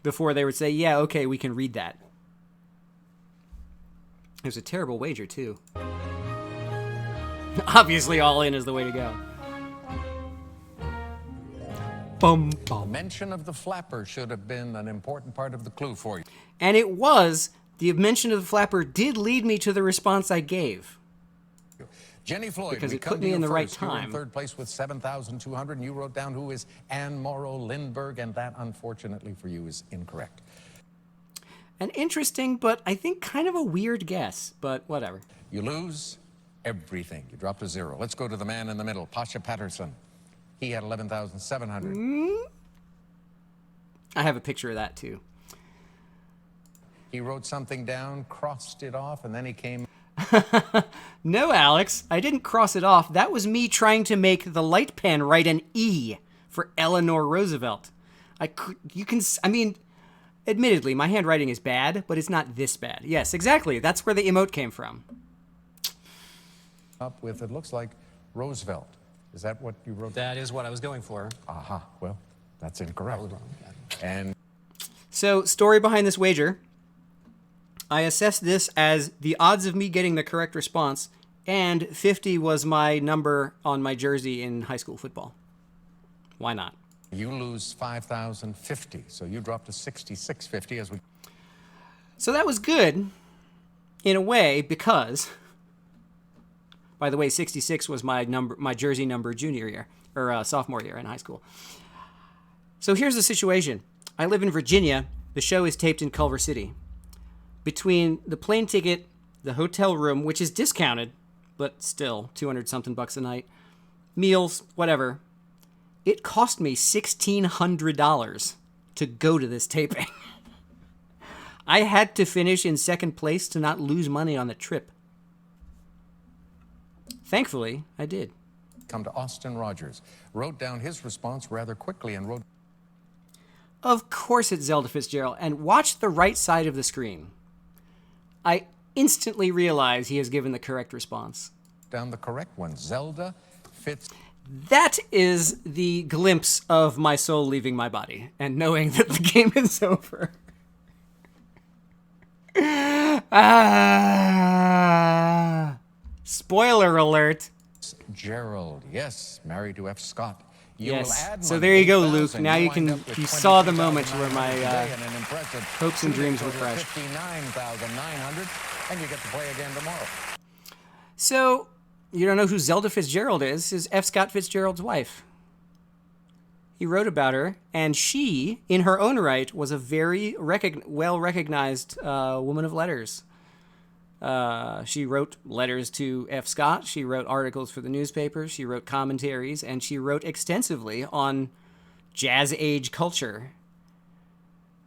before they would say, yeah, okay, we can read that. It was a terrible wager, too. Obviously, all in is the way to go. Bum, bum. Mention of the flapper should have been an important part of the clue for you. And it was. The mention of the flapper did lead me to the response I gave. Jenny Floyd, Because we it come put to me you in the right first. You were in time. 3rd place with 7,200, and you wrote down who is Anne Morrow Lindbergh, and that, unfortunately for you, is incorrect. An interesting, but I think kind of a weird guess, but whatever. You lose everything. You drop to 0. Let's go to the man in the middle, Pasha Patterson. He had 11,700. I have a picture of that, too. He wrote something down, crossed it off, and then he came... No, Alex, I didn't cross it off. That was me trying to make the light pen write an E for Eleanor Roosevelt. Admittedly, my handwriting is bad, but it's not this bad. Yes, exactly. That's where the emote came from. Up with, it looks like, Roosevelt. Is that what you wrote? That is what I was going for. Aha, well, that's incorrect. Probably wrong. Yeah. And So, story behind this wager. I assessed this as the odds of me getting the correct response, and 50 was my number on my jersey in high school football. Why not? you lose 5,050, so you drop to 6,650 as we... So that was good, in a way, because... By the way, 66 was my jersey number junior year, or sophomore year in high school. So here's the situation. I live in Virginia. The show is taped in Culver City. Between the plane ticket, the hotel room, which is discounted, but still 200-something bucks a night, meals, whatever, it cost me $1,600 to go to this taping. I had to finish in second place to not lose money on the trip. Thankfully, I did. Come to Austin Rogers. Wrote down his response rather quickly and wrote... Of course it's Zelda Fitzgerald. And watch the right side of the screen. I instantly realize he has given the correct response. Down the correct one. Zelda Fitz. That is the glimpse of my soul leaving my body and knowing that the game is over. Spoiler alert. Gerald. Yes, married to F. Scott. Yes. So there you go, Luke. Now you saw the moment where my hopes and dreams were crushed. 59,900, and you get to play again tomorrow. So you don't know who Zelda Fitzgerald is F. Scott Fitzgerald's wife. He wrote about her, and she, in her own right, was a very well-recognized woman of letters. She wrote letters to F. Scott. She wrote articles for the newspapers. She wrote commentaries, and she wrote extensively on jazz age culture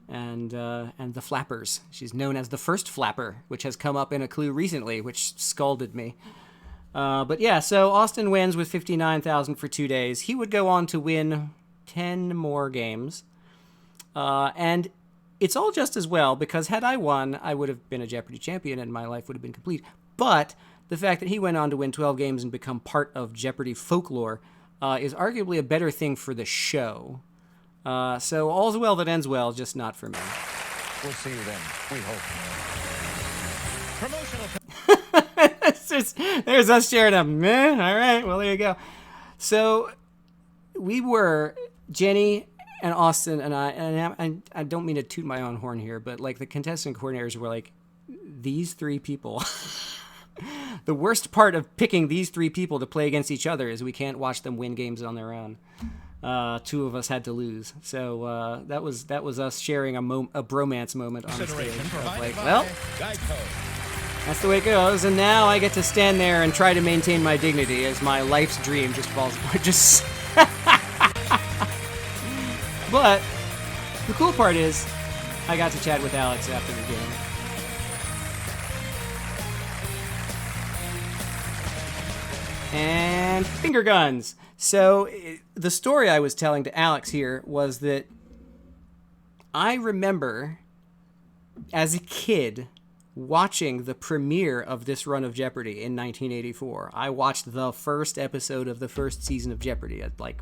and the flappers. She's known as the first flapper, which has come up in a clue recently, which scalded me. But yeah, so Austin wins with 59,000 for 2 days. He would go on to win 10 more games. And it's all just as well, because had I won, I would have been a Jeopardy champion and my life would have been complete. But the fact that he went on to win 12 games and become part of Jeopardy folklore is arguably a better thing for the show. So all's well that ends well, just not for me. We'll see you then. We hope. Promotional. There's us sharing a meh. All right, well, there you go. So we were, Jenny and Austin and I don't mean to toot my own horn here, but like the contestant coordinators were like, these three people. The worst part of picking these three people to play against each other is we can't watch them win games on their own. Two of us had to lose. So that was us sharing a bromance moment on the stage. Like, well, that's the way it goes. And now I get to stand there and try to maintain my dignity as my life's dream just falls apart. Just. But the cool part is I got to chat with Alex after the game. And finger guns. So the story I was telling to Alex here was that I remember as a kid watching the premiere of this run of Jeopardy in 1984. I watched the first episode of the first season of Jeopardy at like,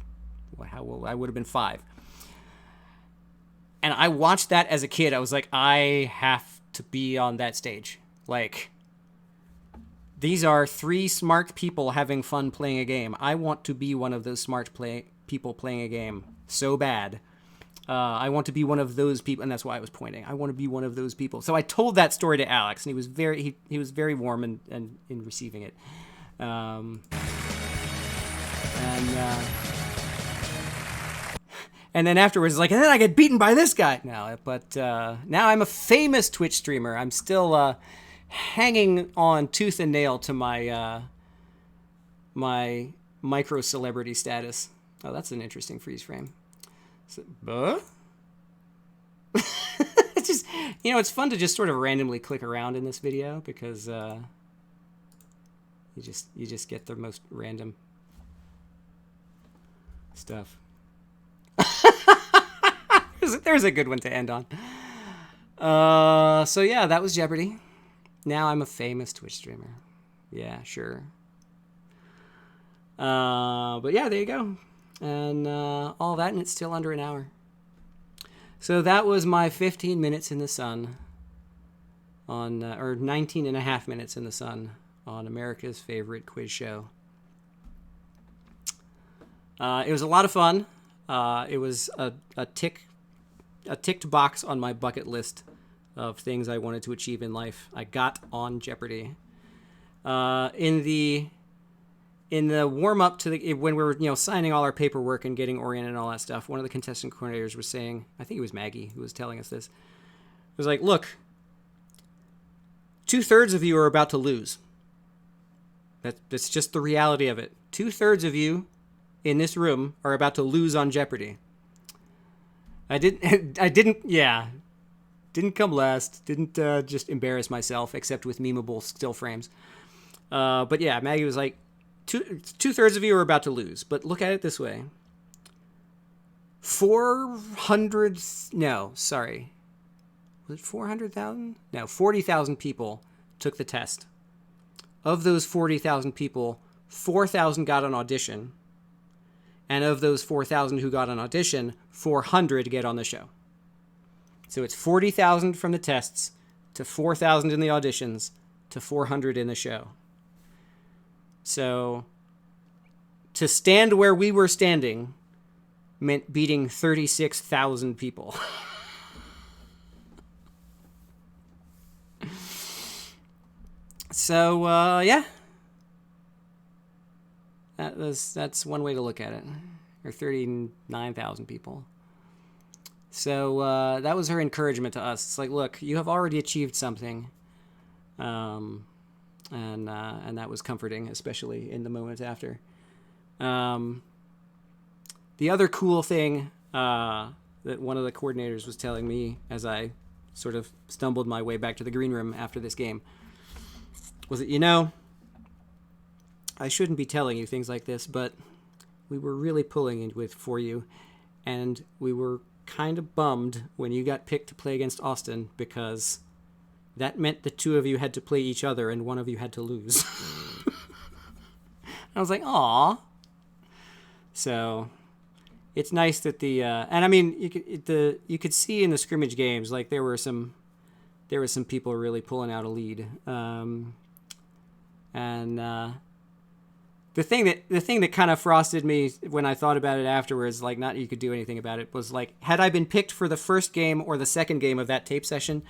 how old? I would have been 5. And I watched that as a kid. I was like, I have to be on that stage. Like, these are 3 smart people having fun playing a game. I want to be one of those smart people playing a game so bad. I want to be one of those people, and that's why I was pointing. I want to be one of those people. So I told that story to Alex, and he was very warm and in receiving it. And then afterwards, like, and then I get beaten by this guy. No, but now I'm a famous Twitch streamer. I'm still hanging on tooth and nail to my my micro celebrity status. Oh, that's an interesting freeze frame. So, it's just, it's fun to just sort of randomly click around in this video because you just get the most random stuff. There's a good one to end on. So yeah, that was Jeopardy. Now I'm a famous Twitch streamer. Yeah, sure. But yeah, there you go. And all that, and it's still under an hour. So that was my 15 minutes in the sun on, or 19 and a half minutes in the sun on America's favorite quiz show. It was a lot of fun. It was a ticked box on my bucket list of things I wanted to achieve in life. I got on Jeopardy. In the warm up to when we were signing all our paperwork and getting oriented and all that stuff, one of the contestant coordinators was saying, I think it was Maggie who was telling us this. It was like, look, 2/3 of you are about to lose. That's just the reality of it. 2/3 of you in this room are about to lose on Jeopardy. I didn't come last. Didn't just embarrass myself, except with memeable still frames. But yeah, Maggie was like, 2/3 of you are about to lose. But look at it this way. 400, no, sorry. Was it 400,000? No, 40,000 people took the test. Of those 40,000 people, 4,000 got an audition. And of those 4,000 who got an audition, 400 get on the show. So it's 40,000 from the tests to 4,000 in the auditions to 400 in the show. So to stand where we were standing meant beating 36,000 people. So, yeah. That's one way to look at it. Or 39,000 people. So that was her encouragement to us. It's like, look, you have already achieved something. And that was comforting, especially in the moments after. The other cool thing that one of the coordinators was telling me as I sort of stumbled my way back to the green room after this game was that, you know, I shouldn't be telling you things like this, but we were really pulling it for you, and we were kind of bummed when you got picked to play against Austin because that meant the two of you had to play each other and one of you had to lose. I was like, aw. So it's nice that and I mean, you could see in the scrimmage games, like there were some people really pulling out a lead. The thing that kind of frosted me when I thought about it afterwards, like not that you could do anything about it, was like, had I been picked for the first game or the second game of that tape session,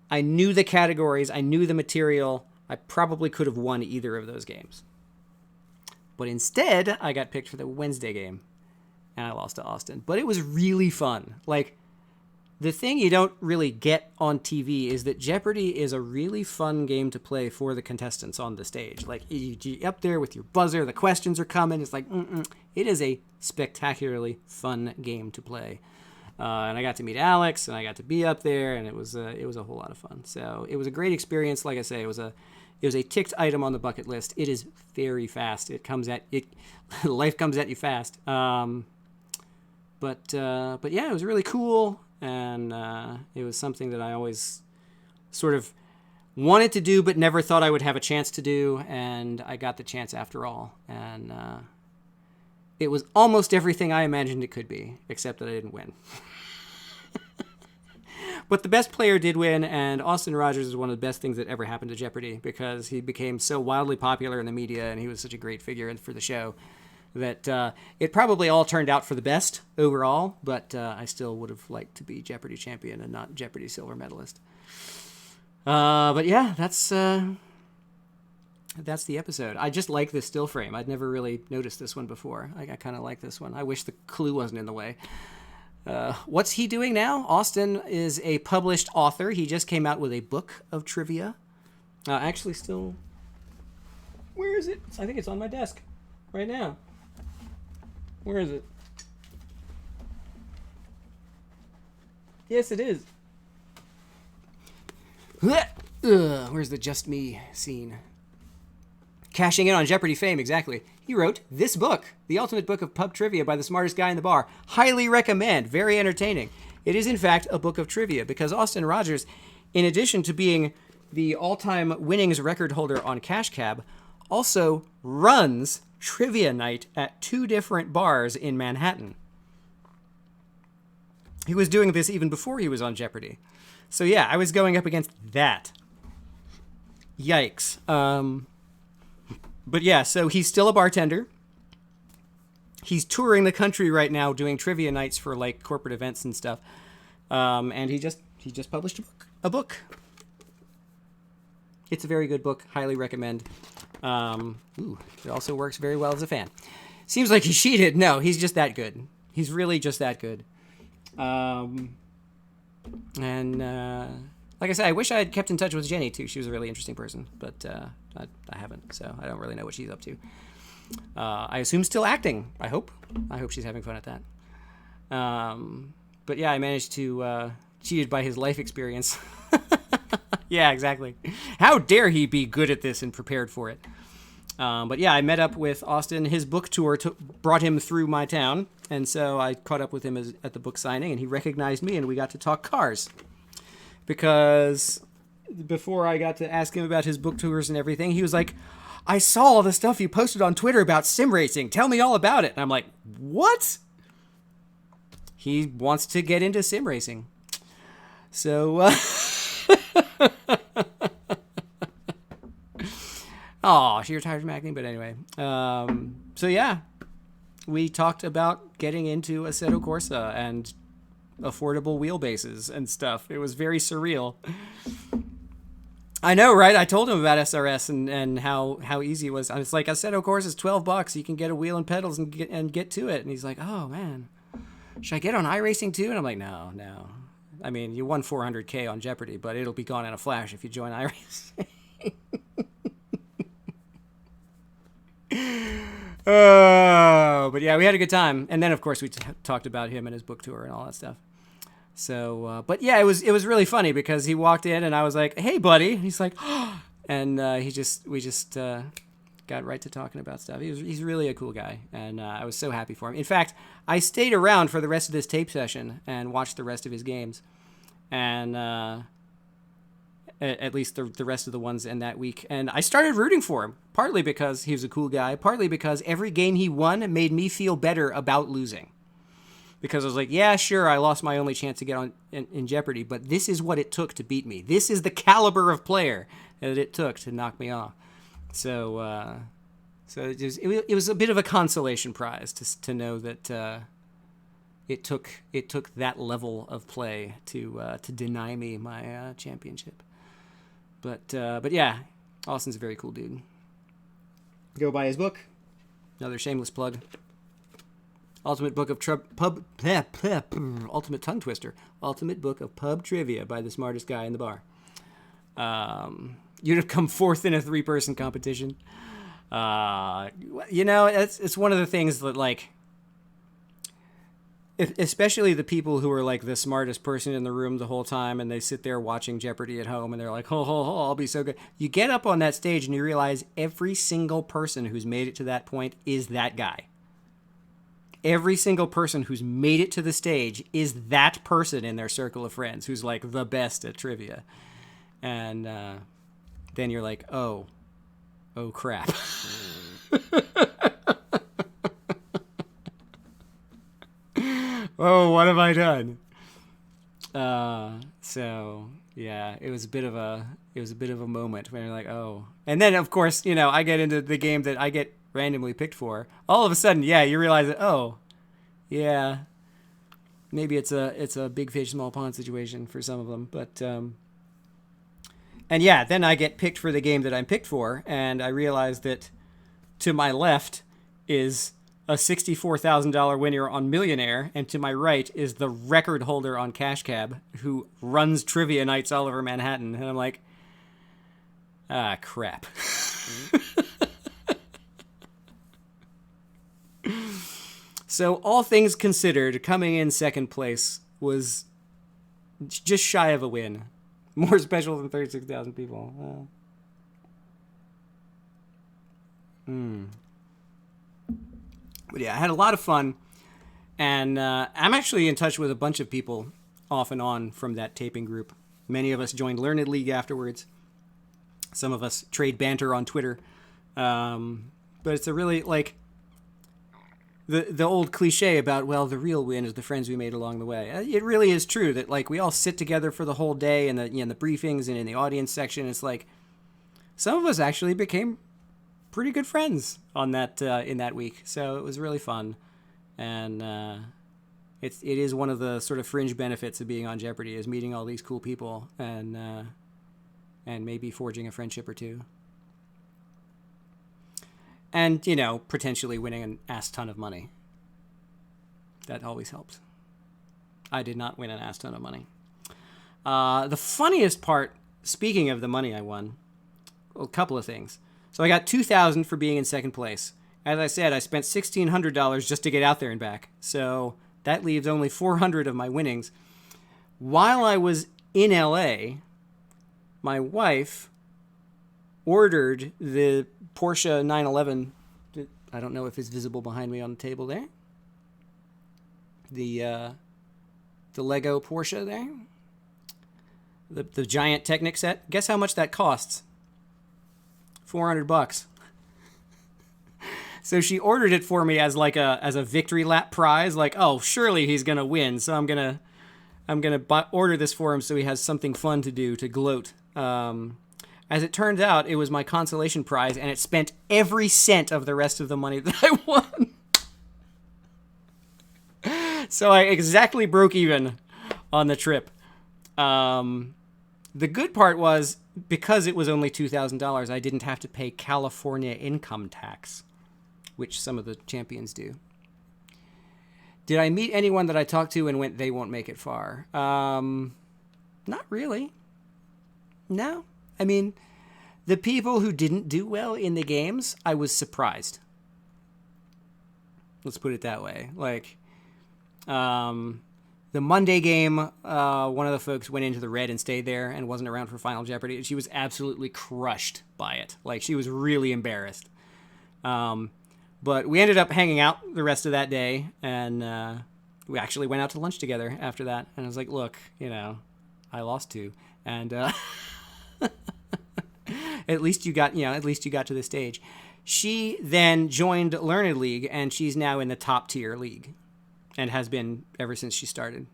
I knew the categories, I knew the material, I probably could have won either of those games. But instead, I got picked for the Wednesday game, and I lost to Austin. But it was really fun. Like, the thing you don't really get on TV is that Jeopardy is a really fun game to play for the contestants on the stage. Like, you're up there with your buzzer, the questions are coming. It's like, it is a spectacularly fun game to play. And I got to meet Alex, and I got to be up there, and it was a whole lot of fun. So it was a great experience. Like I say, it was a ticked item on the bucket list. It is very fast. Life comes at you fast. But yeah, it was really cool. And it was something that I always sort of wanted to do, but never thought I would have a chance to do. And I got the chance after all. And it was almost everything I imagined it could be, except that I didn't win. But the best player did win, and Austin Rogers is one of the best things that ever happened to Jeopardy because he became so wildly popular in the media, and he was such a great figure for the show that it probably all turned out for the best overall, but I still would have liked to be Jeopardy champion and not Jeopardy silver medalist. But yeah, that's the episode. I just like this still frame. I'd never really noticed this one before. I kind of like this one. I wish the clue wasn't in the way. What's he doing now? Austin is a published author. He just came out with a book of trivia. Actually, still... Where is it? I think it's on my desk right now. Where is it? Yes, it is. Where's the just me scene? Cashing in on Jeopardy fame, exactly. He wrote this book, The Ultimate Book of Pub Trivia by the Smartest Guy in the Bar. Highly recommend. Very entertaining. It is, in fact, a book of trivia because Austin Rogers, in addition to being the all-time winnings record holder on Cash Cab, also runs trivia night at 2 different bars in Manhattan. He was doing this even before he was on Jeopardy. So yeah, I was going up against that. Yikes. But yeah, so he's still a bartender. He's touring the country right now doing trivia nights for like corporate events and stuff. And he just published a book. It's a very good book. Highly recommend. It also works very well as a fan. Seems like he cheated. No, he's just that good. He's really just that good. Like I said, I wish I had kept in touch with Jenny too. She was a really interesting person, but I haven't, so I don't really know what she's up to. I assume still acting. I hope she's having fun at that. But yeah, I managed to cheated by his life experience. Yeah, exactly. How dare he be good at this and prepared for it? But yeah, I met up with Austin. His book tour brought him through my town, And so I caught up with him at the book signing, and he recognized me, and we got to talk cars. Because before I got to ask him about his book tours and everything, he was like, I saw all the stuff you posted on Twitter about sim racing. Tell me all about it. And I'm like, what? He wants to get into sim racing. So, oh, she retired from acting, but anyway. So yeah, we talked about getting into Assetto Corsa and affordable wheelbases and stuff. It was very surreal. I know, right? I told him about SRS and how easy it was. I was like, Assetto Corsa is $12. You can get a wheel and pedals and get to it. And he's like, oh man, should I get on iRacing too? And I'm like, no. I mean, you won $400K on Jeopardy, but it'll be gone in a flash if you join iRacing. But yeah, we had a good time. And then, of course, we talked about him and his book tour and all that stuff. So, but yeah, it was really funny because he walked in and I was like, hey, buddy. And he's like, oh. And we just got right to talking about stuff. He's really a cool guy. And I was so happy for him. In fact, I stayed around for the rest of this tape session and watched the rest of his games. And at least the rest of the ones in that week. And I started rooting for him, partly because he was a cool guy, partly because every game he won made me feel better about losing. Because I was like, yeah, sure, I lost my only chance to get on in Jeopardy, but this is what it took to beat me. This is the caliber of player that it took to knock me off. So it was a bit of a consolation prize to know that it took that level of play to deny me my championship. But yeah, Austin's a very cool dude. Go buy his book. Another shameless plug. Ultimate Book of Ultimate Tongue Twister. Ultimate Book of Pub Trivia by the smartest guy in the bar. You'd have come fourth in a 3-person competition. It's one of the things that, like, especially the people who are like the smartest person in the room the whole time and they sit there watching Jeopardy at home and they're like, ho, I'll be so good. You get up on that stage and you realize every single person who's made it to that point is that guy. Every single person who's made it to the stage is that person in their circle of friends who's like the best at trivia. And then you're like, oh crap. Oh, what have I done? So yeah, it was a bit of a moment when you're like, oh. And then of course, I get into the game that I get randomly picked for. All of a sudden, yeah, you realize that, oh, yeah, maybe it's a big fish, small pond situation for some of them. But and yeah, then I get picked for the game that I'm picked for, and I realize that to my left is a $64,000 winner on Millionaire, and to my right is the record holder on Cash Cab, who runs trivia nights all over Manhattan. And I'm like, crap. So all things considered, coming in second place was just shy of a win. More special than 36,000 people. But yeah, I had a lot of fun. And I'm actually in touch with a bunch of people off and on from that taping group. Many of us joined Learned League afterwards. Some of us trade banter on Twitter. But it's a really, like, the old cliche about, well, the real win is the friends we made along the way. It really is true that, like, we all sit together for the whole day in the briefings and in the audience section. It's like some of us actually became pretty good friends on that in that week. So it was really fun. And it is one of the sort of fringe benefits of being on Jeopardy is meeting all these cool people and maybe forging a friendship or two. And, potentially winning an ass ton of money. That always helps. I did not win an ass ton of money. The funniest part, speaking of the money I won, a couple of things. So I got $2,000 for being in second place. As I said, I spent $1,600 just to get out there and back. So that leaves only $400 of my winnings. While I was in LA, my wife ordered the Porsche 911. I don't know if it's visible behind me on the table there. the Lego Porsche there, the giant Technic set. Guess how much that costs? $400. So she ordered it for me as like a victory lap prize. Like, oh, surely he's gonna win, so I'm gonna order this for him so he has something fun to do to gloat. As it turns out, it was my consolation prize, and it spent every cent of the rest of the money that I won. So I exactly broke even on the trip. The good part was, because it was only $2,000, I didn't have to pay California income tax, which some of the champions do. Did I meet anyone that I talked to and went, they won't make it far? Not really. No. I mean, the people who didn't do well in the games, I was surprised. Let's put it that way. Like, the Monday game, one of the folks went into the red and stayed there and wasn't around for Final Jeopardy. And she was absolutely crushed by it. Like, she was really embarrassed. But we ended up hanging out the rest of that day, and we actually went out to lunch together after that. And I was like, look, I lost two. And at least you got to the stage. She then joined Learned League, and she's now in the top tier league, and has been ever since she started.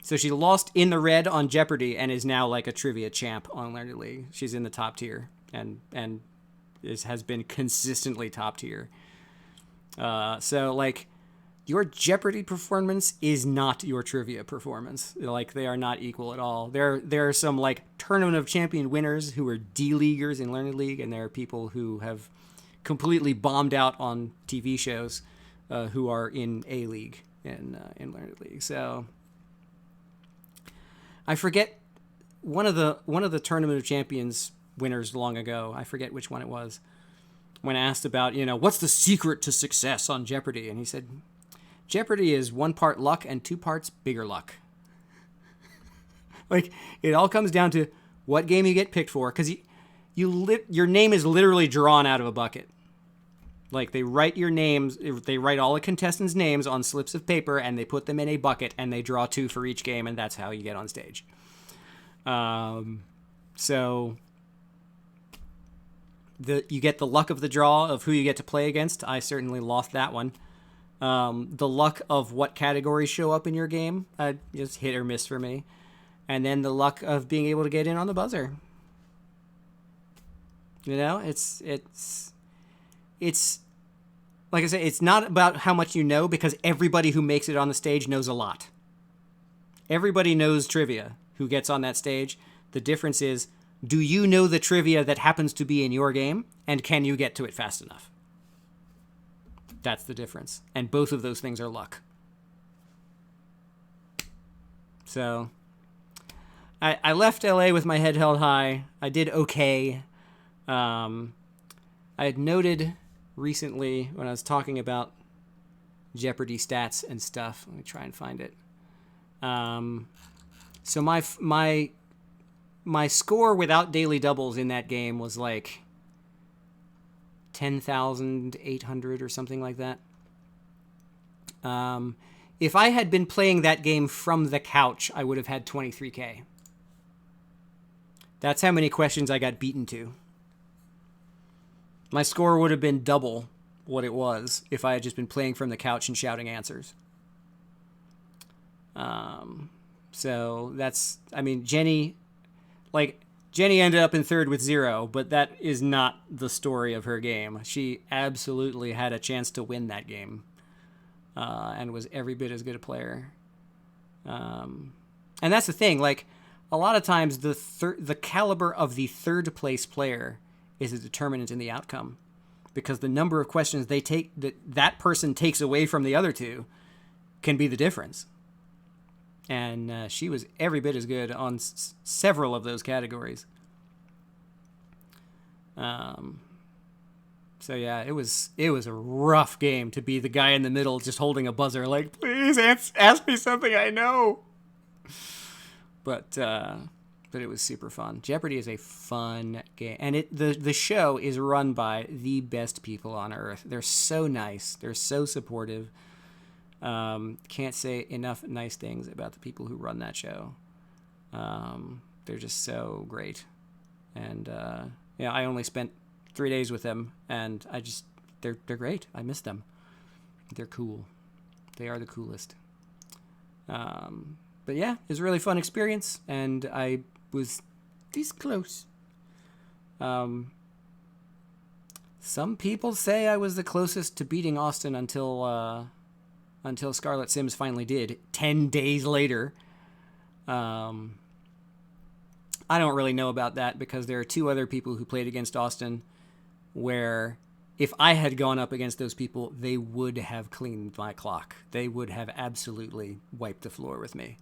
So she lost in the red on Jeopardy and is now like a trivia champ on Learned League. She's in the top tier and has been consistently top tier. So like, your Jeopardy performance is not your trivia performance. Like, they are not equal at all. There are some like Tournament of Champion winners who are D-leaguers in Learned League, and there are people who have completely bombed out on TV shows who are in A League in Learned League. So I forget one of the Tournament of Champions winners long ago. I forget which one it was. When asked about, what's the secret to success on Jeopardy? And he said, Jeopardy is 1 part luck and 2 parts bigger luck. Like, it all comes down to what game you get picked for, because your name is literally drawn out of a bucket. Like, they write your names, they write all the contestants' names on slips of paper, and they put them in a bucket, and they draw 2 for each game, and that's how you get on stage. So you get the luck of the draw of who you get to play against. I certainly lost that one. The luck of what categories show up in your game, just hit or miss for me. And then the luck of being able to get in on the buzzer. It's like I say, it's not about how much you know, because everybody who makes it on the stage knows a lot. Everybody knows trivia who gets on that stage. The difference is, do you know the trivia that happens to be in your game, and can you get to it fast enough? That's the difference. And both of those things are luck. So I left LA with my head held high. I did okay. I had noted recently when I was talking about Jeopardy stats and stuff. Let me try and find it. So my score without daily doubles in that game was like 10,800 or something like that. If I had been playing that game from the couch, I would have had 23K. That's how many questions I got beaten to. My score would have been double what it was if I had just been playing from the couch and shouting answers. So that's, Jenny ended up in third with 0, but that is not the story of her game. She absolutely had a chance to win that game, and was every bit as good a player. And that's the thing, like, a lot of times the caliber of the third place player is a determinant in the outcome, because the number of questions that person takes away from the other two can be the difference. And she was every bit as good on several of those categories. So yeah, it was a rough game to be the guy in the middle just holding a buzzer, like, please ask me something I know. But it was super fun. Jeopardy is a fun game, and the show is run by the best people on earth. They're so nice. They're so supportive. Can't say enough nice things about the people who run that show. They're just so great. And, I only spent 3 days with them, and they're great. I miss them. They're cool. They are the coolest. But yeah, it was a really fun experience, and I was this close. Some people say I was the closest to beating Austin until Scarlett Sims finally did, 10 days later. I don't really know about that, because there are 2 other people who played against Austin where if I had gone up against those people, they would have cleaned my clock. They would have absolutely wiped the floor with me.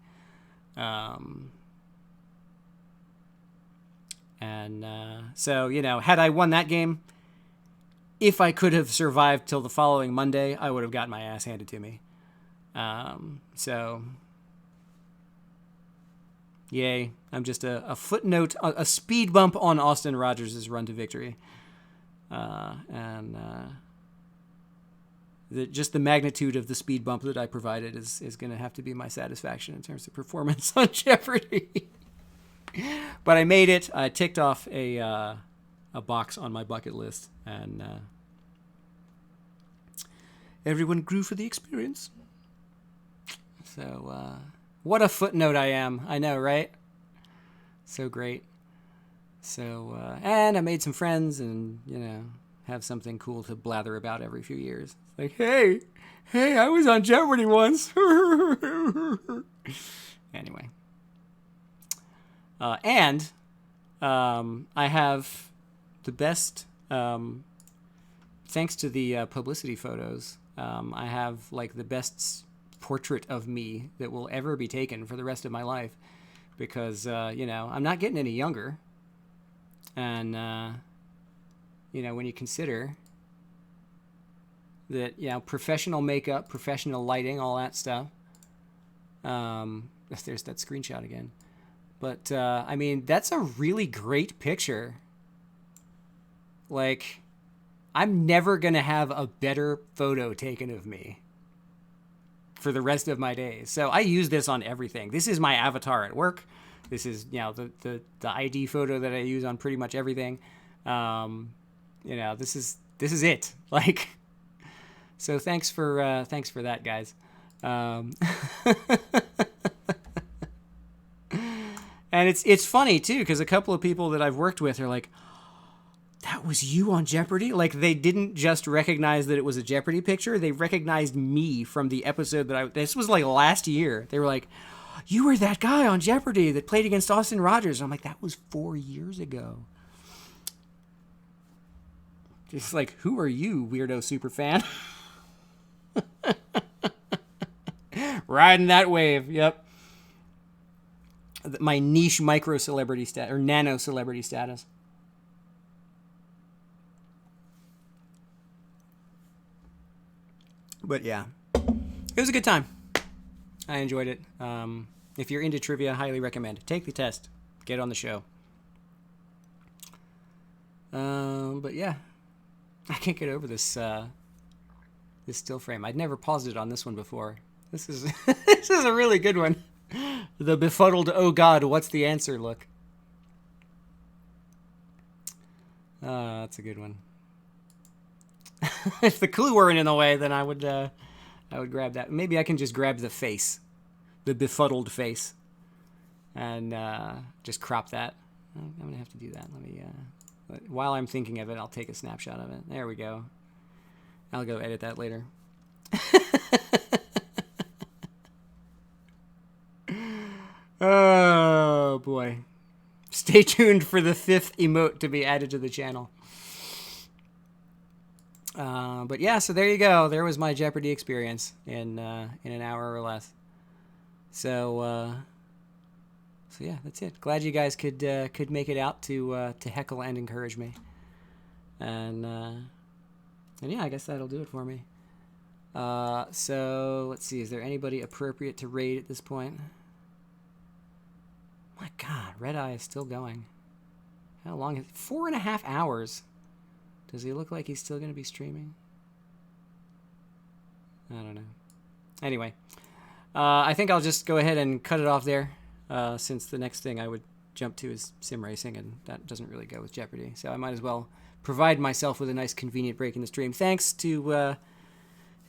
So, had I won that game, if I could have survived till the following Monday, I would have gotten my ass handed to me. So, yay. I'm just a footnote, a speed bump on Austin Rogers' run to victory. Just the magnitude of the speed bump that I provided is going to have to be my satisfaction in terms of performance on Jeopardy. But I made it. I ticked off a box on my bucket list, and everyone grew for the experience. So, what a footnote I am. I know, right? So great. So, and I made some friends, and, have something cool to blather about every few years. Like, hey, I was on Jeopardy once. Anyway. I have the best, thanks to the publicity photos, I have, the best portrait of me that will ever be taken for the rest of my life. Because, I'm not getting any younger. And, when you consider that, professional makeup, professional lighting, all that stuff. There's that screenshot again. But, that's a really great picture. I'm never going to have a better photo taken of me for the rest of my days. So I use this on everything. This is my avatar at work. This is, the ID photo that I use on pretty much everything. This is it. So thanks for that, guys. And it's funny too, because a couple of people that I've worked with are like, that was you on Jeopardy? They didn't just recognize that it was a Jeopardy picture. They recognized me from the episode this was last year. They were like, you were that guy on Jeopardy that played against Austin Rogers. I'm like, that was 4 years ago. Just who are you, weirdo superfan? Riding that wave, yep. My niche micro celebrity status, or nano celebrity status. But yeah, it was a good time. I enjoyed it. If you're into trivia, highly recommend. Take the test. Get on the show. But yeah, I can't get over this this still frame. I'd never paused it on this one before. This is this is a really good one. The befuddled, oh God, what's the answer look. That's a good one. If the clue weren't in the way, then I would grab that. Maybe I can just grab the face, the befuddled face, and just crop that. I'm gonna have to do that. Let me. While I'm thinking of it, I'll take a snapshot of it. There we go. I'll go edit that later. Oh boy! Stay tuned for the 5th emote to be added to the channel. But yeah, so there you go. There was my Jeopardy experience in an hour or less. So yeah, that's it. Glad you guys could make it out to heckle and encourage me. And yeah, I guess that'll do it for me. So let's see. Is there anybody appropriate to raid at this point? My God, Red Eye is still going. How long is it? 4.5 hours. Does he look like he's still going to be streaming? I don't know. Anyway, I think I'll just go ahead and cut it off there, since the next thing I would jump to is sim racing, and that doesn't really go with Jeopardy. So I might as well provide myself with a nice convenient break in the stream. Thanks to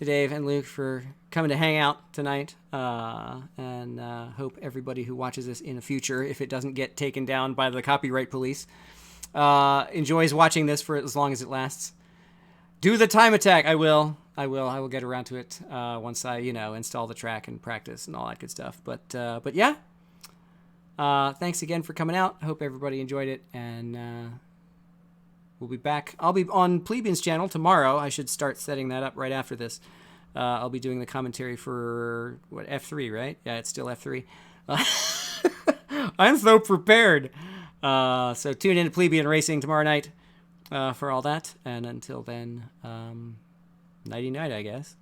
Dave and Luke for coming to hang out tonight, and hope everybody who watches this in the future, if it doesn't get taken down by the copyright police, enjoys watching this for as long as it lasts. Do the time attack. I will get around to it once I install the track and practice and all that good stuff. But yeah, thanks again for coming out. Hope everybody enjoyed it, and we'll be back. I'll be on Plebeian's channel tomorrow. I should start setting that up right after this. I'll be doing the commentary for, F3, right? Yeah, it's still F3. I'm so prepared. So tune in to Plebeian Racing tomorrow night for all that. And until then, nighty-night, I guess.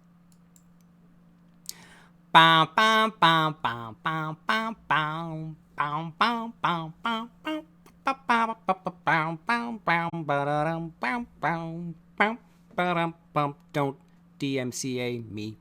Bow, bow, bow, bow, bow, bow, bow, bow, bow, bow, bow, bow. Don't DMCA me.